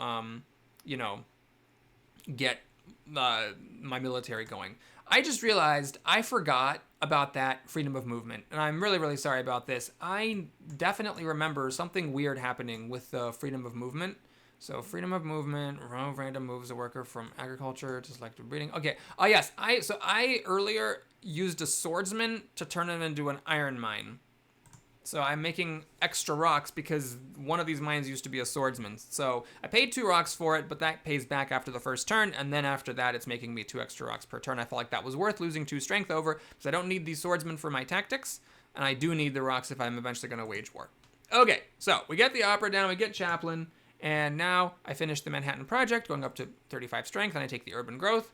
get my military going. I just realized I forgot about that freedom of movement, and I'm really, really sorry about this. I definitely remember something weird happening with the freedom of movement. So freedom of movement, random moves a worker from agriculture to selective breeding. Okay. Oh yes. I earlier used a swordsman to turn it into an iron mine. So I'm making extra rocks because one of these mines used to be a swordsman. So I paid 2 rocks for it, but that pays back after the first turn. And then after that, it's making me 2 extra rocks per turn. I felt like that was worth losing 2 strength over because I don't need these swordsmen for my tactics. And I do need the rocks if I'm eventually going to wage war. Okay, so we get the opera down, we get Chaplin. And now I finish the Manhattan Project, going up to 35 strength, and I take the urban growth.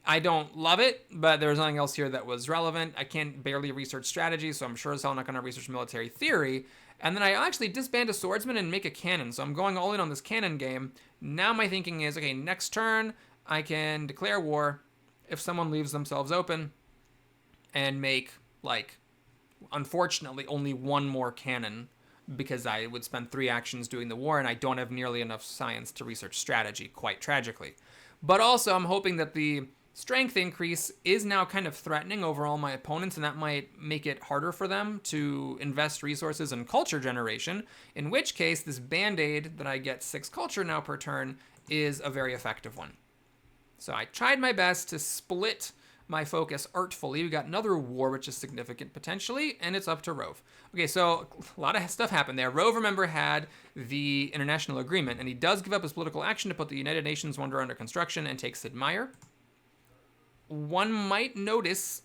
I don't love it, but there was nothing else here that was relevant. I can't barely research strategy, so I'm sure as hell not going to research military theory. And then I actually disband a swordsman and make a cannon, so I'm going all in on this cannon game. Now my thinking is, okay, next turn, I can declare war if someone leaves themselves open and make, like, unfortunately, only 1 more cannon because I would spend 3 actions doing the war, and I don't have nearly enough science to research strategy, quite tragically. But also, I'm hoping that the strength increase is now kind of threatening over all my opponents, and that might make it harder for them to invest resources in culture generation, in which case this band-aid that I get 6 culture now per turn is a very effective one. So I tried my best to split my focus artfully. We got another war, which is significant potentially, and it's up to Rove. Okay, so a lot of stuff happened there. Rove, remember, had the international agreement, and he does give up his political action to put the United Nations wonder under construction and take Sid Meier. One might notice,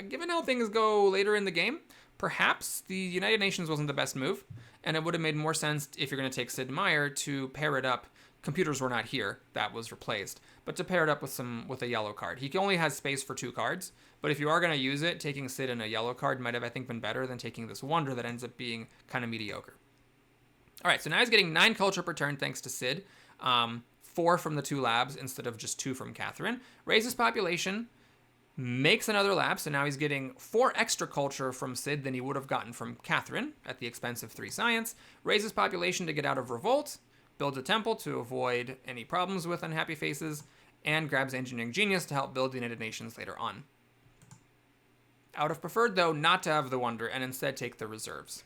given how things go later in the game, perhaps the United Nations wasn't the best move, and it would have made more sense if you're going to take Sid Meier to pair it up. Computers were not here. That was replaced. But to pair it up with a yellow card. He only has space for 2 cards, but if you are going to use it, taking Sid and a yellow card might have, I think, been better than taking this wonder that ends up being kind of mediocre. All right, so now he's getting 9 culture per turn thanks to Sid. 4 from the 2 labs instead of just 2 from Catherine. Raises population, makes another lab, so now he's getting 4 extra culture from Sid than he would have gotten from Catherine at the expense of 3 science. Raises population to get out of revolt. Builds a temple to avoid any problems with unhappy faces, and grabs engineering genius to help build the United Nations later on. I would have preferred, though, not to have the wonder and instead take the reserves.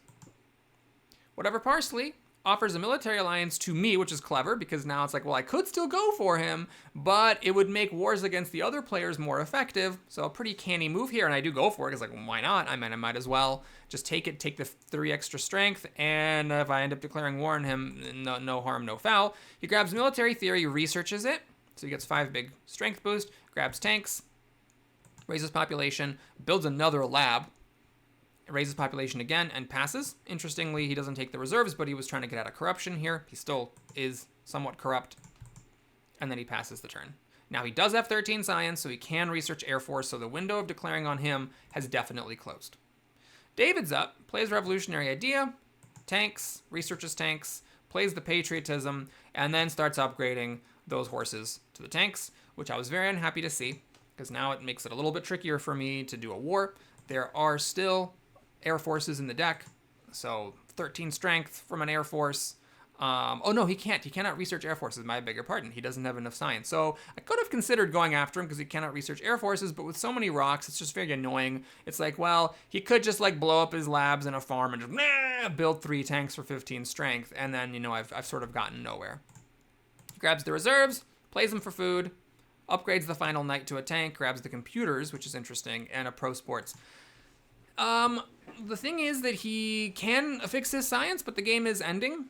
Whatever Parsley offers a military alliance to me, which is clever, because now it's like, well, I could still go for him, but it would make wars against the other players more effective, so a pretty canny move here, and I do go for it, because, like, well, why not? I might as well just take it, take the 3 extra strength, and if I end up declaring war on him, no harm, no foul. He grabs military theory, researches it, so he gets 5 big strength boost, grabs tanks, raises population, builds another lab, raises population again, and passes. Interestingly, he doesn't take the reserves, but he was trying to get out of corruption here. He still is somewhat corrupt. And then he passes the turn. Now, he does have 13 science, so he can research Air Force, so the window of declaring on him has definitely closed. David's up, plays Revolutionary Idea, tanks, researches tanks, plays the Patriotism, and then starts upgrading those horses to the tanks, which I was very unhappy to see, because now it makes it a little bit trickier for me to do a war. There are still Air Forces in the deck, so 13 strength from an Air Force. Oh no, he can't. He cannot research Air Forces, my bigger pardon. He doesn't have enough science. So I could have considered going after him because he cannot research Air Forces, but with so many rocks, it's just very annoying. It's like, well, he could just like blow up his labs in a farm and just build 3 tanks for 15 strength, and then, you know, I've sort of gotten nowhere. He grabs the reserves, plays them for food, upgrades the final knight to a tank, grabs the computers, which is interesting, and a pro sports. The thing is that he can affix his science, but the game is ending.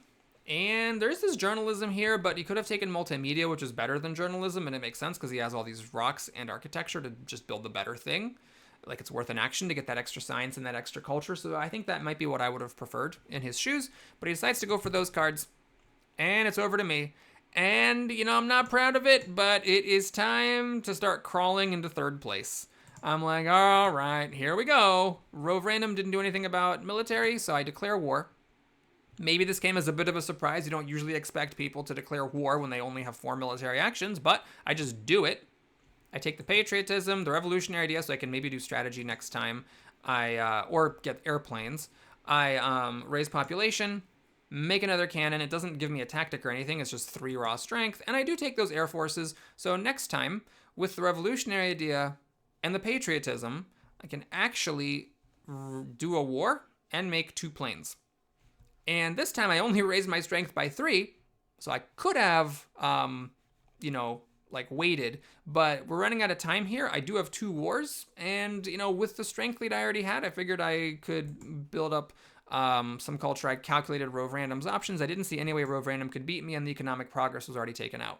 And there's this journalism here, but he could have taken multimedia, which is better than journalism, and it makes sense because he has all these rocks and architecture to just build the better thing. Like, it's worth an action to get that extra science and that extra culture, so I think that might be what I would have preferred in his shoes, but he decides to go for those cards, and it's over to me. And, you know, I'm not proud of it, but it is time to start crawling into 3rd place. I'm like, all right, here we go. Rove Random didn't do anything about military, so I declare war. Maybe this came as a bit of a surprise. You don't usually expect people to declare war when they only have 4 military actions, but I just do it. I take the Patriotism, the Revolutionary Idea, so I can maybe do strategy next time. Or get airplanes. I raise population, make another cannon. It doesn't give me a tactic or anything. It's just 3 raw strength, and I do take those Air Forces. So next time, with the Revolutionary Idea and the Patriotism, I can actually do a war and make 2 planes. And this time I only raised my strength by 3, so I could have, you know, like waited, but we're running out of time here. I do have 2 wars, and, you know, with the strength lead I already had, I figured I could build up some culture. I calculated Rove Random's options. I didn't see any way Rove Random could beat me, and the economic progress was already taken out.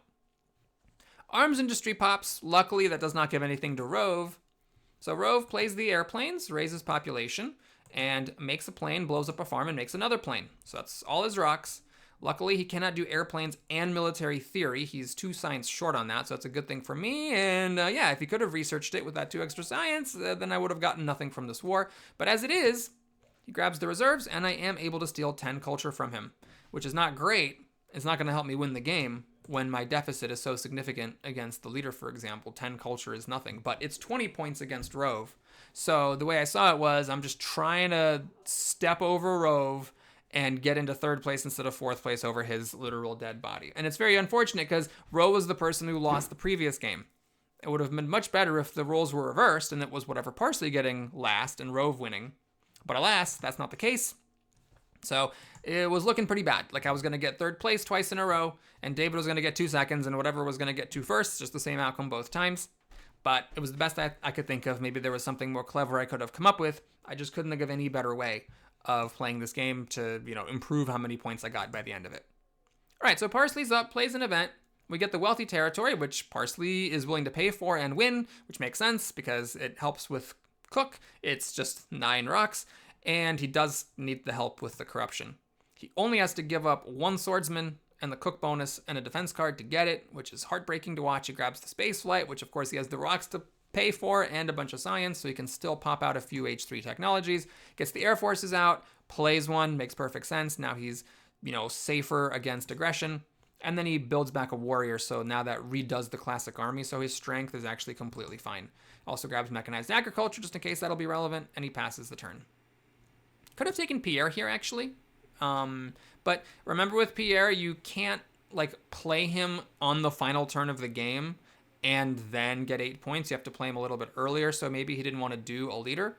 Arms industry pops. Luckily, that does not give anything to Rove. So Rove plays the airplanes, raises population, and makes a plane, blows up a farm, and makes another plane. So that's all his rocks. Luckily, he cannot do airplanes and military theory. He's 2 science short on that, so it's a good thing for me. And yeah, if he could have researched it with that 2 extra science, then I would have gotten nothing from this war. But as it is, he grabs the reserves, and I am able to steal 10 culture from him, which is not great. It's not going to help me win the game when my deficit is so significant against the leader, for example. 10 culture is nothing, but it's 20 points against Rove. So the way I saw it was, I'm just trying to step over Rove and get into 3rd place instead of 4th place over his literal dead body. And it's very unfortunate because Rove was the person who lost the previous game. It would have been much better if the roles were reversed and it was whatever Parsley getting last and Rove winning. But alas, that's not the case. So it was looking pretty bad. Like, I was going to get 3rd place twice in a row, and David was going to get 2 seconds, and whatever was going to get 2 firsts, just the same outcome both times. but it was the best I could think of. Maybe there was something more clever I could have come up with. I just couldn't think of any better way of playing this game to, improve how many points I got by the end of it. All right, so Parsley's up, plays an event. We get the Wealthy Territory, which Parsley is willing to pay for and win, which makes sense because it helps with Cook. It's just 9 rocks, and he does need the help with the Corruption. He only has to give up 1 Swordsman and the Cook bonus and a defense card to get it, which is heartbreaking to watch. He grabs the Space Flight, which of course he has the rocks to pay for and a bunch of science, so he can still pop out a few H3 technologies. Gets the Air Forces out, plays one, makes perfect sense. Now he's, safer against aggression. And then he builds back a warrior, so now that redoes the classic army, so his strength is actually completely fine. Also grabs mechanized agriculture, just in case that'll be relevant, and he passes the turn. Could have taken Pierre here, actually. But remember with Pierre, you can't, play him on the final turn of the game and then get 8 points. You have to play him a little bit earlier, so maybe he didn't want to do a leader.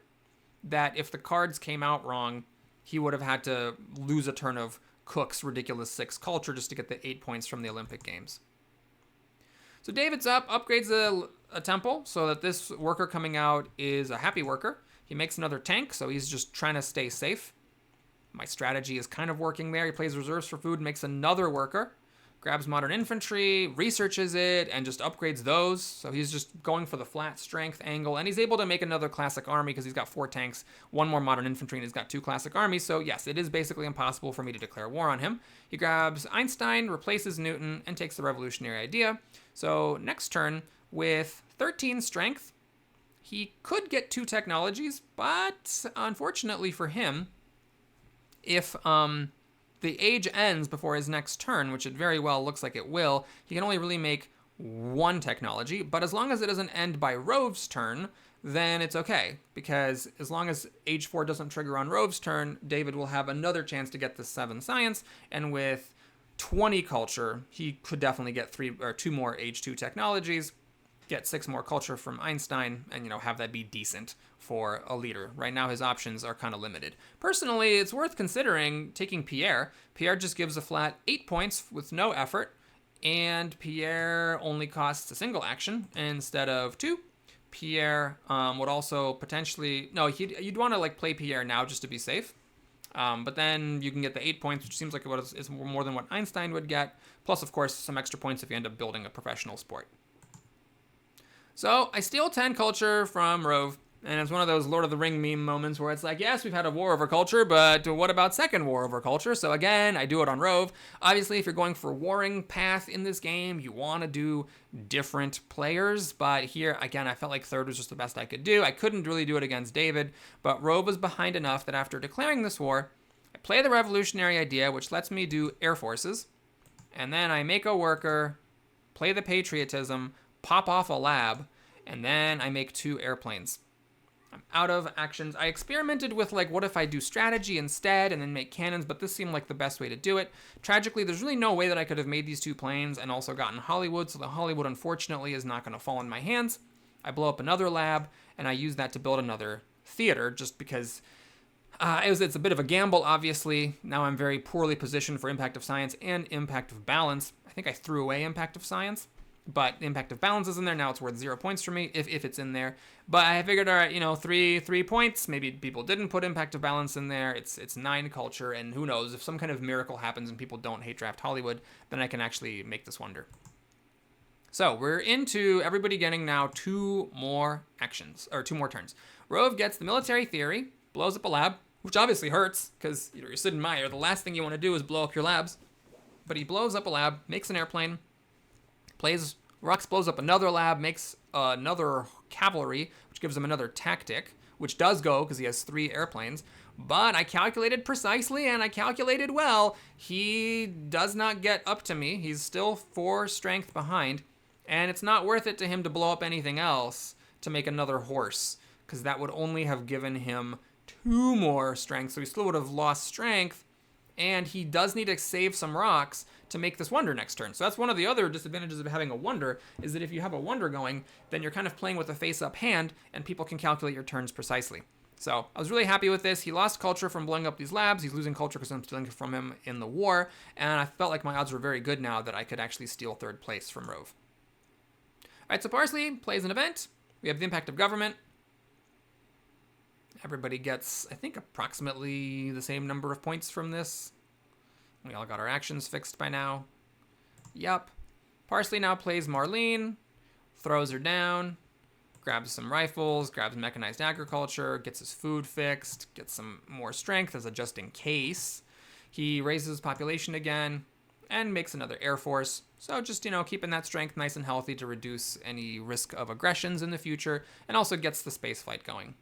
That if the cards came out wrong, he would have had to lose a turn of Cook's ridiculous 6 culture just to get the 8 points from the Olympic Games. So David's up, upgrades a temple so that this worker coming out is a happy worker. He makes another tank, so he's just trying to stay safe. My strategy is kind of working there. He plays reserves for food, makes another worker, grabs modern infantry, researches it, and just upgrades those. So he's just going for the flat strength angle, and he's able to make another classic army because he's got 4 tanks, 1 more modern infantry, and he's got 2 classic armies. So yes, it is basically impossible for me to declare war on him. He grabs Einstein, replaces Newton, and takes the revolutionary idea. So next turn, with 13 strength, he could get 2 technologies, but unfortunately for him, if the age ends before his next turn, which it very well looks like it will, he can only really make 1 technology. But as long as it doesn't end by Rove's turn, then it's okay. Because as long as age 4 doesn't trigger on Rove's turn, David will have another chance to get the 7 science. And with 20 culture, he could definitely get 2 more age 2 technologies, get 6 more culture from Einstein, and have that be decent for a leader. Right now his options are kind of limited. Personally, it's worth considering taking Pierre. Pierre just gives a flat 8 points with no effort, and Pierre only costs a single action instead of 2. Pierre would also potentially... No, you'd want to play Pierre now just to be safe. But then you can get the 8 points, which seems like is more than what Einstein would get, plus of course some extra points if you end up building a professional sport. So I steal 10 culture from Rove, and it's one of those Lord of the Ring meme moments where it's like, yes, we've had a war over culture, but what about second war over culture? So again, I do it on Rove. Obviously, if you're going for warring path in this game, you want to do different players, but here, again, I felt like third was just the best I could do. I couldn't really do it against David, but Rove was behind enough that after declaring this war, I play the revolutionary idea, which lets me do air forces, and then I make a worker, play the patriotism, pop off a lab, and then I make 2 airplanes. I'm out of actions. I experimented with what if I do strategy instead and then make cannons, but this seemed like the best way to do it. Tragically, there's really no way that I could have made these 2 planes and also gotten Hollywood, so the Hollywood unfortunately is not going to fall in my hands. I blow up another lab, and I use that to build another theater just because it's a bit of a gamble, obviously. Now I'm very poorly positioned for Impact of Science and Impact of Balance. I think I threw away Impact of Science. But Impact of Balance is in there. Now it's worth 0 points for me if it's in there. But I figured, all right, 3 points. Maybe people didn't put Impact of Balance in there. It's 9 culture, and who knows, if some kind of miracle happens and people don't hate draft Hollywood, then I can actually make this wonder. So we're into everybody getting now 2 more actions, or 2 more turns. Rove gets the military theory, blows up a lab, which obviously hurts, because you're Sid Meier. The last thing you want to do is blow up your labs. But he blows up a lab, makes an airplane, Rux blows up another lab, makes another cavalry, which gives him another tactic, which does go because he has 3 airplanes. But I calculated precisely and I calculated well. He does not get up to me. He's still 4 strength behind. And it's not worth it to him to blow up anything else to make another horse, because that would only have given him 2 more strength. So he still would have lost strength. And he does need to save some rocks to make this wonder next turn. So that's one of the other disadvantages of having a wonder, is that if you have a wonder going, then you're kind of playing with a face-up hand, and people can calculate your turns precisely. So I was really happy with this. He lost culture from blowing up these labs. He's losing culture because I'm stealing from him in the war. And I felt like my odds were very good now that I could actually steal 3rd place from Rove. All right, so Parsley plays an event. We have the impact of government. Everybody gets, I think, approximately the same number of points from this. We all got our actions fixed by now. Yup. Parsley now plays Marlene, throws her down, grabs some rifles, grabs mechanized agriculture, gets his food fixed, gets some more strength as a just in case. He raises his population again and makes another air force. So just, keeping that strength nice and healthy to reduce any risk of aggressions in the future, and also gets the space flight going.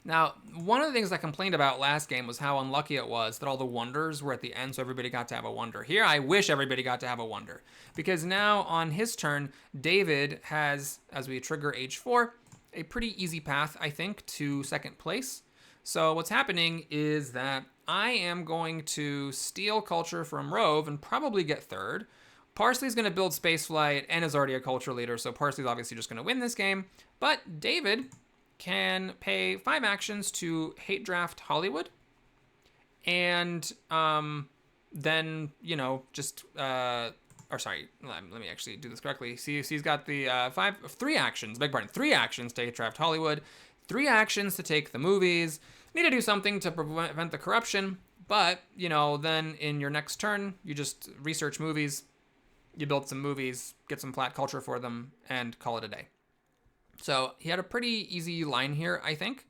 Now, one of the things I complained about last game was how unlucky it was that all the wonders were at the end, so everybody got to have a wonder. Here, I wish everybody got to have a wonder, because now on his turn, David has, as we trigger age 4, a pretty easy path, I think, to second place. So what's happening is that I am going to steal culture from Rove and probably get third. Parsley's going to build spaceflight and is already a culture leader, so Parsley's obviously just going to win this game. But David can pay 5 actions to hate draft Hollywood, and then, let me actually do this correctly. See, he's got the 3 actions, 3 actions to hate draft Hollywood, 3 actions to take the movies. Need to do something to prevent the corruption, but, then in your next turn, you just research movies, you build some movies, get some flat culture for them, and call it a day. So he had a pretty easy line here, I think.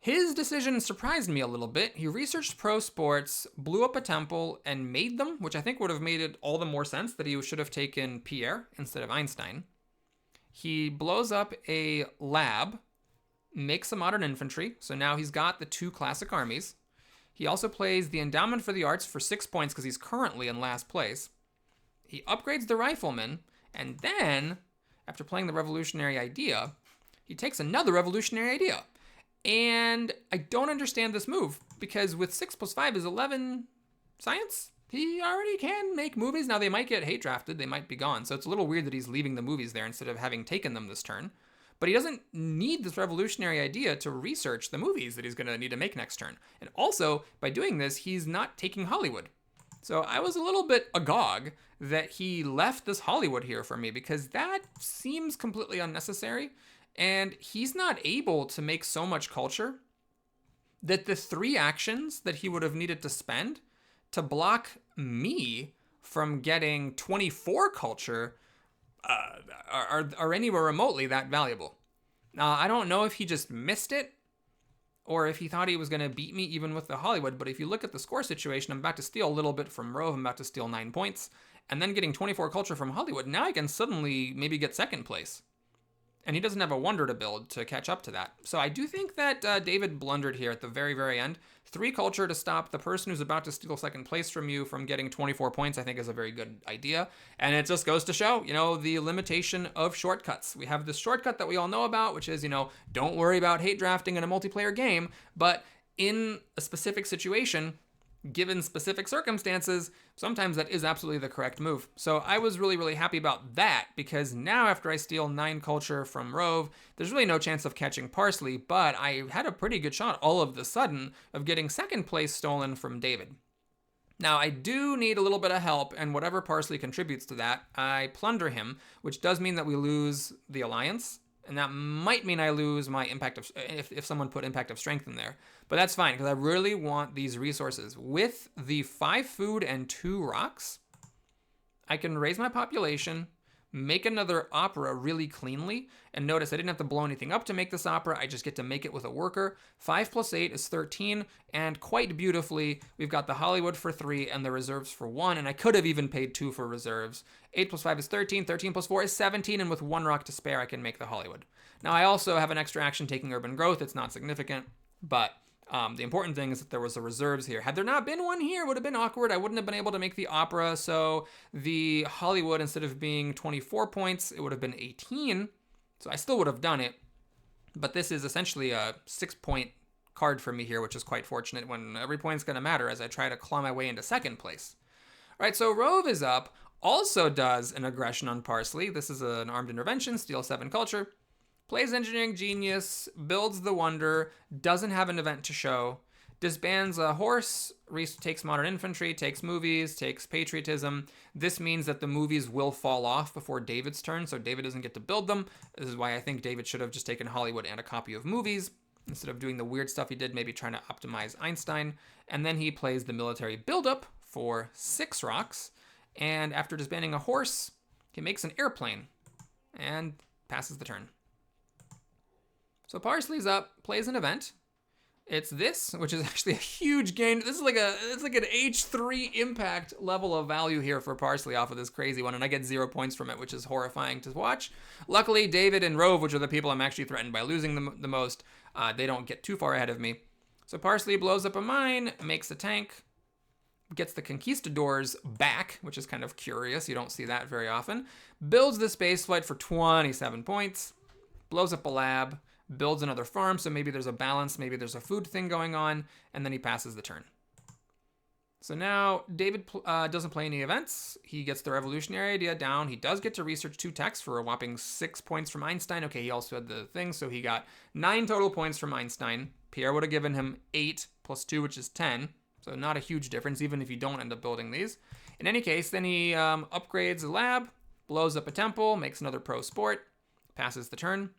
His decision surprised me a little bit. He researched pro sports, blew up a temple, and made them, which I think would have made it all the more sense that he should have taken Pierre instead of Einstein. He blows up a lab, makes a modern infantry, so now he's got the 2 classic armies. He also plays the endowment for the arts for 6 points because he's currently in last place. He upgrades the rifleman, and then, after playing the revolutionary idea, he takes another revolutionary idea. And I don't understand this move, because with 6 plus 5 is 11 science, he already can make movies. Now, they might get hate drafted, they might be gone, so it's a little weird that he's leaving the movies there instead of having taken them this turn. But he doesn't need this revolutionary idea to research the movies that he's going to need to make next turn. And also, by doing this, he's not taking Hollywood. So I was a little bit agog that he left this Hollywood here for me, because that seems completely unnecessary. And he's not able to make so much culture that the 3 actions that he would have needed to spend to block me from getting 24 culture are anywhere remotely that valuable. Now, I don't know if he just missed it or if he thought he was going to beat me even with the Hollywood, but if you look at the score situation, I'm about to steal a little bit from Rove, I'm about to steal 9 points, and then getting 24 culture from Hollywood, now I can suddenly maybe get second place. And he doesn't have a wonder to build to catch up to that. So I do think that David blundered here at the very, very end. 3 culture to stop the person who's about to steal second place from you from getting 24 points, I think, is a very good idea. And it just goes to show, the limitation of shortcuts. We have this shortcut that we all know about, which is, don't worry about hate drafting in a multiplayer game. But in a specific situation, given specific circumstances, sometimes that is absolutely the correct move. So I was really, really happy about that, because now after I steal 9 culture from Rove, there's really no chance of catching Parsley, but I had a pretty good shot all of the sudden of getting second place stolen from David. Now, I do need a little bit of help, and whatever Parsley contributes to that, I plunder him, which does mean that we lose the alliance. And that might mean I lose my impact of, if someone put impact of strength in there. But that's fine, because I really want these resources. With the 5 food and 2 rocks, I can raise my population, make another opera really cleanly. And notice I didn't have to blow anything up to make this opera. I just get to make it with a worker. 5 plus 8 is 13. And quite beautifully, we've got the Hollywood for 3 and the reserves for 1. And I could have even paid 2 for reserves. 8 plus 5 is 13. 13 plus 4 is 17. And with 1 rock to spare, I can make the Hollywood. Now, I also have an extra action taking urban growth. It's not significant, but the important thing is that there was a reserves here. Had there not been one here, it would have been awkward. I wouldn't have been able to make the opera. So the Hollywood, instead of being 24 points, it would have been 18. So I still would have done it. But this is essentially a 6-point card for me here, which is quite fortunate when every point's going to matter as I try to claw my way into second place. All right, so Rove is up. Also does an aggression on Parsley. This is an armed intervention, steal 7 culture. Plays Engineering Genius, builds the Wonder, doesn't have an event to show, Disbands a horse, takes modern infantry, takes movies, takes patriotism. This means that the movies will fall off before David's turn, so David doesn't get to build them. This is why I think David should have just taken Hollywood and a copy of movies, instead of doing the weird stuff he did, maybe trying to optimize Einstein. And then he plays the military buildup for 6 rocks. And after disbanding a horse, he makes an airplane and passes the turn. So Parsley's up, plays an event. It's this, which is actually a huge gain. This is it's like an H3 impact level of value here for Parsley off of this crazy one, and I get 0 points from it, which is horrifying to watch. Luckily, David and Rove, which are the people I'm actually threatened by losing the most, they don't get too far ahead of me. So Parsley blows up a mine, makes a tank, gets the conquistadors back, which is kind of curious. You don't see that very often. Builds the space flight for 27 points, blows up a lab, builds another farm, so maybe there's a balance, maybe there's a food thing going on, and then he passes the turn. So now David doesn't play any events. He gets the revolutionary idea down. He does get to research 2 techs for a whopping 6 points from Einstein. Okay, he also had the thing, so he got 9 total points from Einstein. Pierre would have given him 8 plus 2, which is 10. So not a huge difference, even if you don't end up building these. In any case, then he upgrades a lab, blows up a temple, makes another pro sport, passes the turn.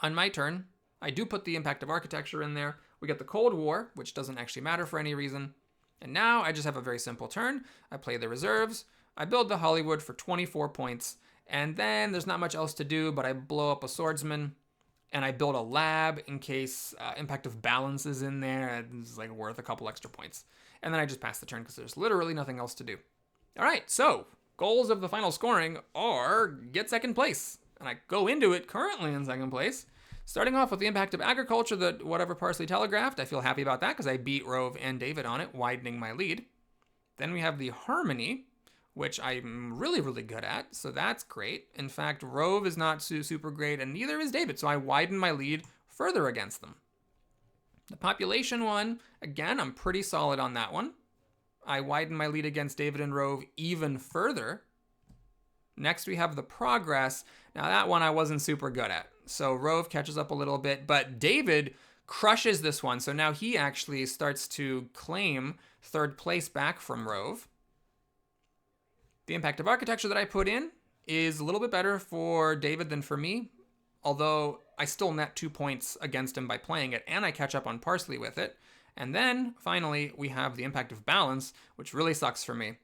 On my turn, I do put the impact of architecture in there. We get the Cold War, which doesn't actually matter for any reason. And now I just have a very simple turn. I play the reserves. I build the Hollywood for 24 points. And then there's not much else to do, but I blow up a swordsman. And I build a lab in case impact of balance is in there. It's like worth a couple extra points. And then I just pass the turn because there's literally nothing else to do. All right, so goals of the final scoring are get second place. And I go into it currently in second place. Starting off with the impact of agriculture, that whatever Parsley telegraphed, I feel happy about that because I beat Rove and David on it, widening my lead. Then we have the harmony, which I'm really, really good at, so that's great. In fact, Rove is not super great, and neither is David, so I widen my lead further against them. The population one, again, I'm pretty solid on that one. I widen my lead against David and Rove even further. Next, we have the progress. Now, that one I wasn't super good at. So Rove catches up a little bit, but David crushes this one. So now he actually starts to claim third place back from Rove. The impact of architecture that I put in is a little bit better for David than for me, although I still net 2 points against him by playing it, and I catch up on Parsley with it. And then, finally, we have the impact of balance, which really sucks for me.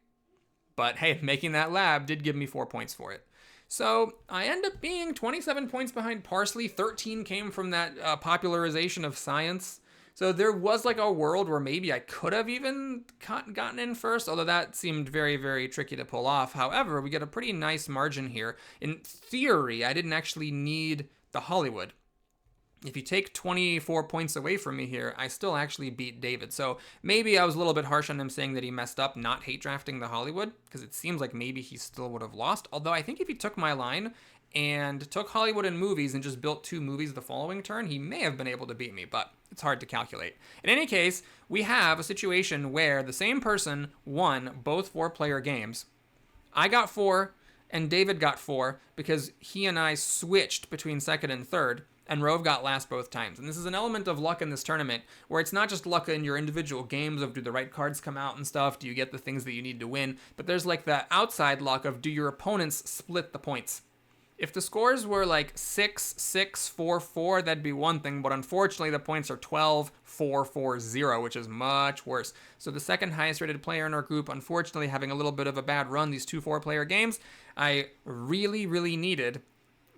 But hey, making that lab did give me 4 points for it. So I end up being 27 points behind Parsley. 13 came from that popularization of science. So there was like a world where maybe I could have even gotten in first, although that seemed very, very tricky to pull off. However, we get a pretty nice margin here. In theory, I didn't actually need the Hollywood. If you take 24 points away from me here, I still actually beat David. So maybe I was a little bit harsh on him saying that he messed up not hate drafting the Hollywood, because it seems like maybe he still would have lost. Although I think if he took my line and took Hollywood and movies and just built 2 movies the following turn, he may have been able to beat me, but it's hard to calculate. In any case, we have a situation where the same person won both 4-player games. I got 4 and David got 4 because he and I switched between second and third. And Rove got last both times. And this is an element of luck in this tournament where it's not just luck in your individual games of do the right cards come out and stuff, do you get the things that you need to win, but there's like the outside luck of do your opponents split the points. If the scores were like 6, 6, 4, 4, that'd be one thing, but unfortunately the points are 12, 4, 4, 0, which is much worse. So the second highest rated player in our group, unfortunately having a little bit of a bad run, these 2 4-player games, I really, really needed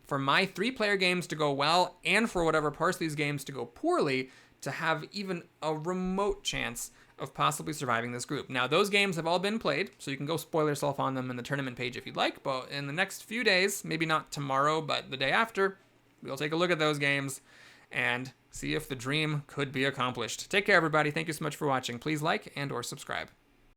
for my 3-player games to go well and for whatever Parsley's games to go poorly to have even a remote chance of possibly surviving this group. Now, those games have all been played, so you can go spoil yourself on them in the tournament page if you'd like, but in the next few days, maybe not tomorrow, but the day after, we'll take a look at those games and see if the dream could be accomplished. Take care, everybody. Thank you so much for watching. Please like and or subscribe.